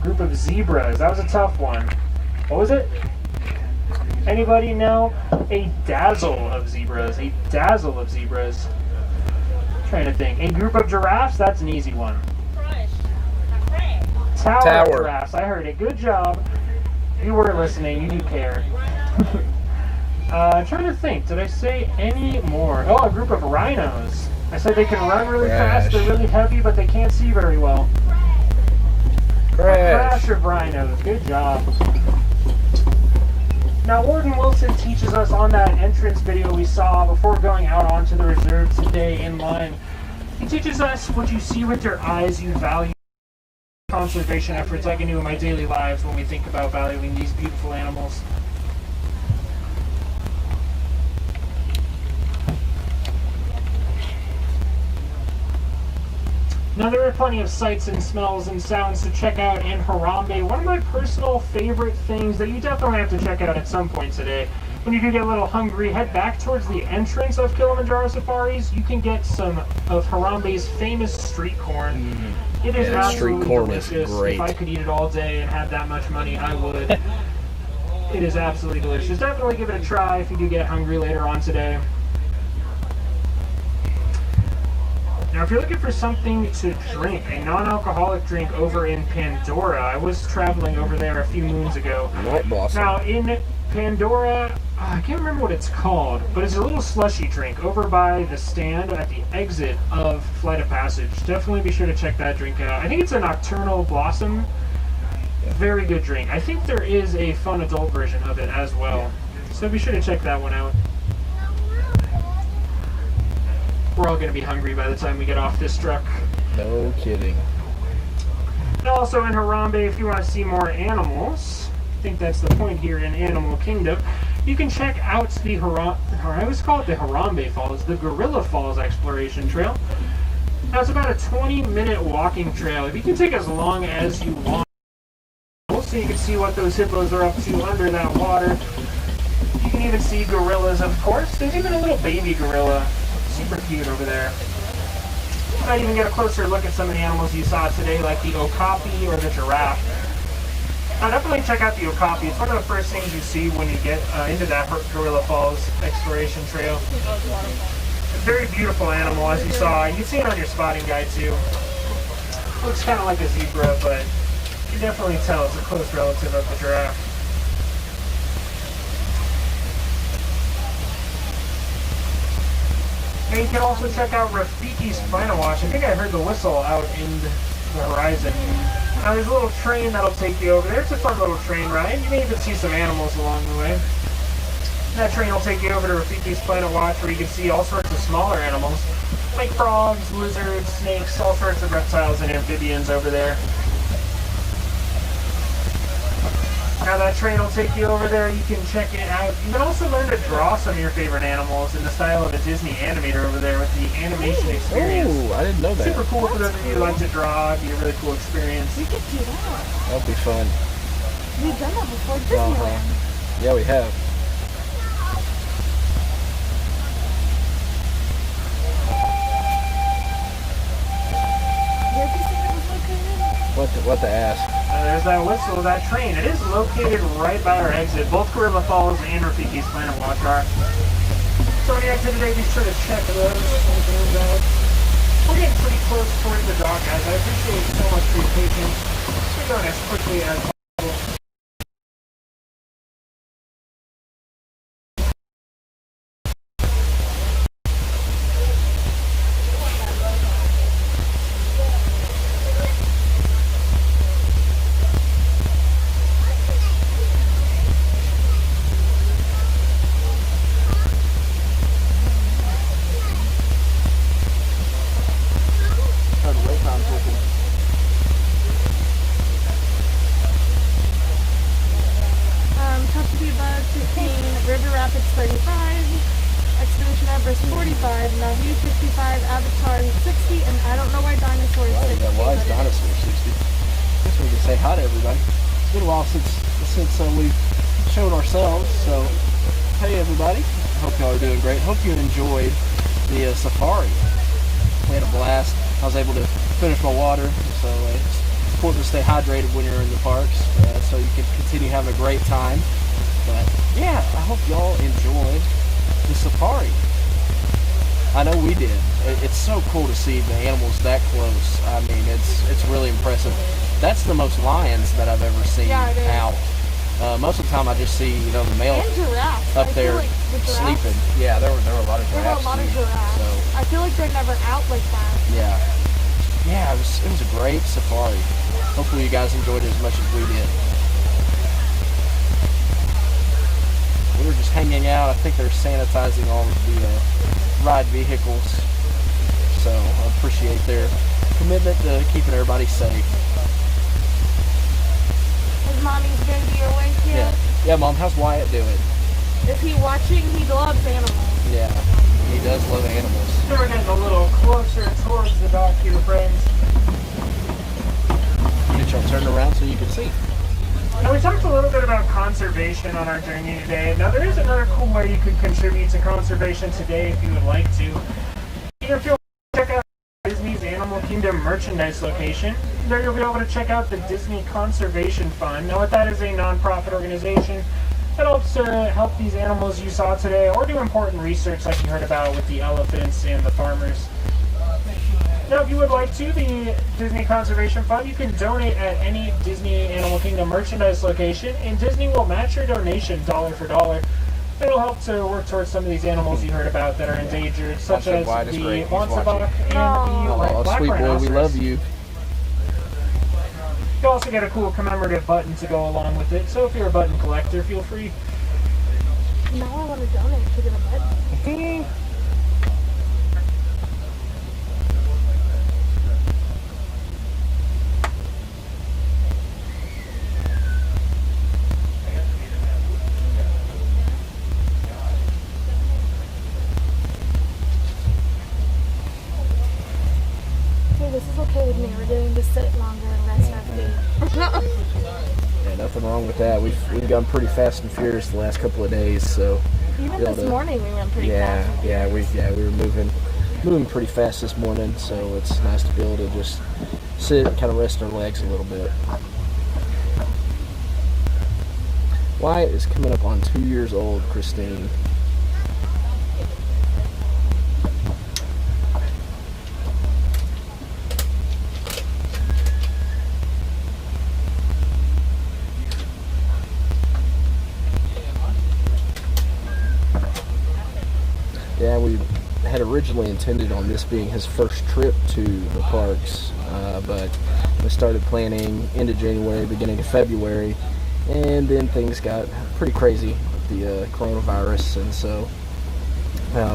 Group of zebras. That was a tough one. What was it? Anybody know? A dazzle of zebras. A dazzle of zebras. I'm trying to think. A group of giraffes. That's an easy one. Tower of giraffes. I heard it. Good job. You were listening. You do care. I'm trying to think. Did I say any more? Oh, a group of rhinos. I said they can run really fast. They're really heavy, but they can't see very well. A crash of rhinos. Good job. Now, Warden Wilson teaches us on that entrance video we saw before going out onto the reserve today in line. He teaches us what you see with your eyes, you value conservation efforts like I do in my daily lives when we think about valuing these beautiful animals. Now, there are plenty of sights and smells and sounds to check out in Harambe. One of my personal favorite things that you definitely have to check out at some point today, when you do get a little hungry, head back towards the entrance of Kilimanjaro Safaris. You can get some of Harambe's famous street corn. It is absolutely delicious. Is great. If I could eat it all day and have that much money, I would. It is absolutely delicious. Definitely give it a try if you do get hungry later on today. Now, if you're looking for something to drink, a non-alcoholic drink over in Pandora, I was traveling over there a few moons ago. White Blossom. Now, in Pandora, I can't remember what it's called, but it's a little slushy drink over by the stand at the exit of Flight of Passage. Definitely be sure to check that drink out. I think it's a Nocturnal Blossom. Very good drink. I think there is a fun adult version of it as well. So be sure to check that one out. We're all going to be hungry by the time we get off this truck. No kidding. And also in Harambe, if you want to see more animals, I think that's the point here in Animal Kingdom, you can check out the I always call it the Harambe Falls, the Gorilla Falls Exploration Trail. Now, it's about a 20-minute walking trail. You can take as long as you want, so you can see what those hippos are up to under that water. You can even see gorillas, of course. There's even a little baby gorilla. Super cute over there. You might even get a closer look at some of the animals you saw today, like the okapi or the giraffe. Now, definitely check out the okapi. It's one of the first things you see when you get into that Gorilla Falls exploration trail. A very beautiful animal, as you saw. You can see it on your spotting guide, too. Looks kind of like a zebra, but you can definitely tell it's a close relative of the giraffe. And you can also check out Rafiki's Final Watch. I think I heard the whistle out in the horizon. Now, there's a little train that'll take you over there. It's a fun little train ride. You may even see some animals along the way. And that train will take you over to Rafiki's Final Watch, where you can see all sorts of smaller animals, like frogs, lizards, snakes, all sorts of reptiles and amphibians over there. Now, that train will take you over there. You can check it out. You can also learn to draw some of your favorite animals in the style of a Disney animator over there with the animation experience. Oh, I didn't know that. Super cool for those of you who like to draw. It'd be a really cool experience. We could do that. That'll be fun. We've done that before, Disneyland. Yeah, we have. Where did you say it was located? What to ask? There's that whistle, that train. It is located right by our exit. Both Gorilla Falls and Rafiki's Planet Watch are. So when you exit today, be sure to check those. We're getting pretty close towards the dock, guys. I appreciate you so much for your patience. We're going as quickly as possible. Navi 55, Avatar 60, and I don't know why Dinosaur is 60. Why is Dinosaur 60? I guess we can say hi to everybody. It's been a while since we've shown ourselves, so hey everybody. Hope y'all are doing great. Hope you enjoyed the safari. We had a blast. I was able to finished my water, so it's important to stay hydrated when you're in the parks, so you can continue having a great time. But yeah, I hope y'all enjoyed the safari. I know we did. It's so cool to see the animals that close. I mean, it's really impressive. That's the most lions that I've ever seen out. Most of the time I just see, you know, the male up there like sleeping. Yeah, there were a lot of giraffes. There were a lot of giraffes. So, I feel like they're never out like that. Yeah. Yeah, it was a great safari. Hopefully you guys enjoyed it as much as we did. We were just hanging out. I think they're sanitizing all of the ride vehicles. So I appreciate their commitment to keeping everybody safe. Is Mommy's baby awake yet? Yeah, Mom, how's Wyatt doing? Is he watching? He loves animals. Yeah, he does love animals. So we're getting a little closer towards the dock here, friends. Get y'all turned around so you can see. Now, we talked a little bit about conservation on our journey today. Now, there is another cool way you can contribute to conservation today if you would like to. You can feel free to check out Disney's Animal Kingdom merchandise location. There you'll be able to check out the Disney Conservation Fund. Now, what that is, a non-profit organization that helps help these animals you saw today, or do important research like you heard about with the elephants and the farmers. Now, if you would like to, the Disney Conservation Fund, you can donate at any Disney Animal Kingdom merchandise location, and Disney will match your donation dollar for dollar. It'll help to work towards some of these animals you heard about that are endangered, such as the baaa-ack and the black sweet boy, rhinoceros. we love you. You also get a cool commemorative button to go along with it, so if you're a button collector, feel free. Now I want to donate to get a button. This is okay with me. We're doing to sit longer and rest our feet. Yeah, nothing wrong with that. We've gone pretty fast and furious the last couple of days, so Even this morning we went pretty fast. Yeah, we were moving pretty fast this morning, so it's nice to be able to just sit and kind of rest our legs a little bit. Wyatt is coming up on 2 years old, Christine. Yeah, we had originally intended on this being his first trip to the parks, but we started planning end of January, beginning of February, and then things got pretty crazy with the coronavirus, and so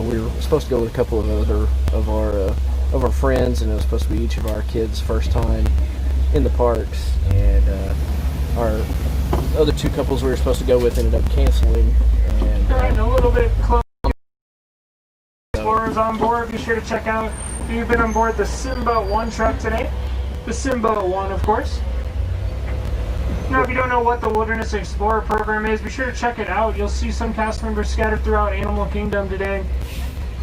we were supposed to go with a couple of other of our friends, and it was supposed to be each of our kids' first time in the parks, and our other two couples we were supposed to go with ended up canceling. And All right, a little bit close. Explorers on board, be sure to check out if you've been on board the Simba 1 truck today. The Simba 1, of course. Now, if you don't know what the Wilderness Explorer program is, be sure to check it out. You'll see some cast members scattered throughout Animal Kingdom today.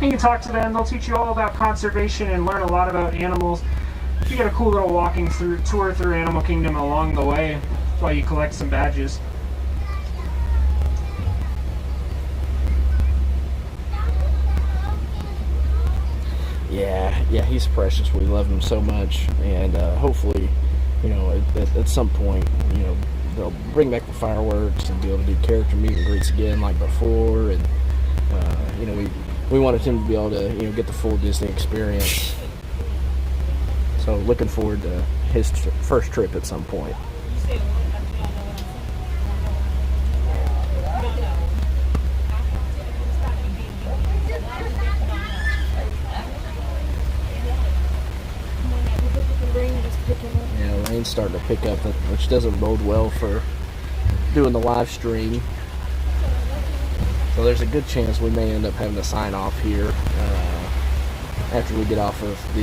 You can talk to them. They'll teach you all about conservation and learn a lot about animals. You get a cool little walking tour through Animal Kingdom along the way while you collect some badges. Yeah, he's precious. We love him so much, and hopefully, you know, at some point, you know, they'll bring back the fireworks and be able to do character meet and greets again like before, and you know, we wanted him to be able to, you know, get the full Disney experience. So looking forward to his first trip at some point. Yeah, rain's starting to pick up, which doesn't bode well for doing the live stream. So there's a good chance we may end up having to sign off here after we get off of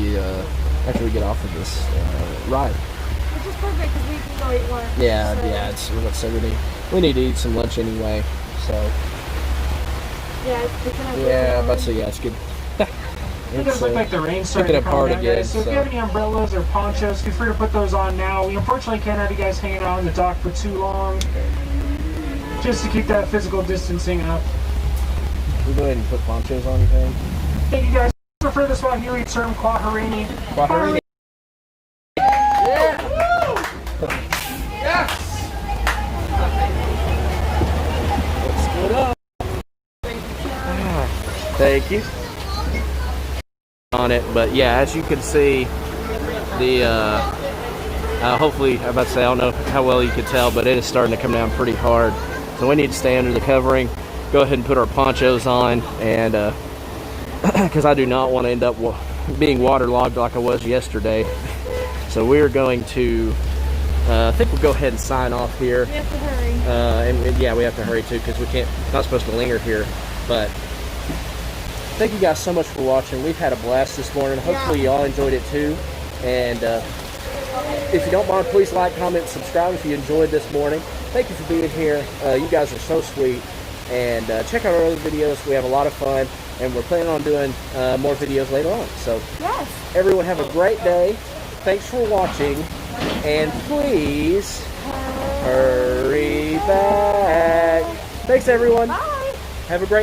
this ride. Which is perfect because we can go eat lunch. Yeah, so. yeah. Let's say we need to eat some lunch anyway. So Yeah, it's picking up. yeah, but so yeah, it's good. It does look like the rain's starting to come apart down, again. guys. So if you have any umbrellas or ponchos, feel free to put those on now. We unfortunately can't have you guys hanging out on the dock for too long, just to keep that physical distancing up. We'll go ahead and put ponchos on, you think? Thank you guys. For the Swahili term, Kwaherini. Kwaherini. Let's split up. Thank you. On it, but yeah, as you can see, the hopefully, I'm about to say, I don't know how well you can tell, but it is starting to come down pretty hard. So we need to stay under the covering. Go ahead and put our ponchos on, and because I do not want to end up being waterlogged like I was yesterday. So we're going to, I think we'll go ahead and sign off here. We have to hurry. And yeah, we have to hurry too, because we can't, not supposed to linger here. But thank you guys so much for watching. We've had a blast this morning. Hopefully y'all enjoyed it too. And if you don't mind, please like, comment, subscribe if you enjoyed this morning. Thank you for being here. You guys are so sweet. And check out our other videos. We have a lot of fun, and we're planning on doing more videos later on. So Yes. everyone have a great day. Thanks for watching, and please hurry back. Thanks everyone. Bye. Have a great day.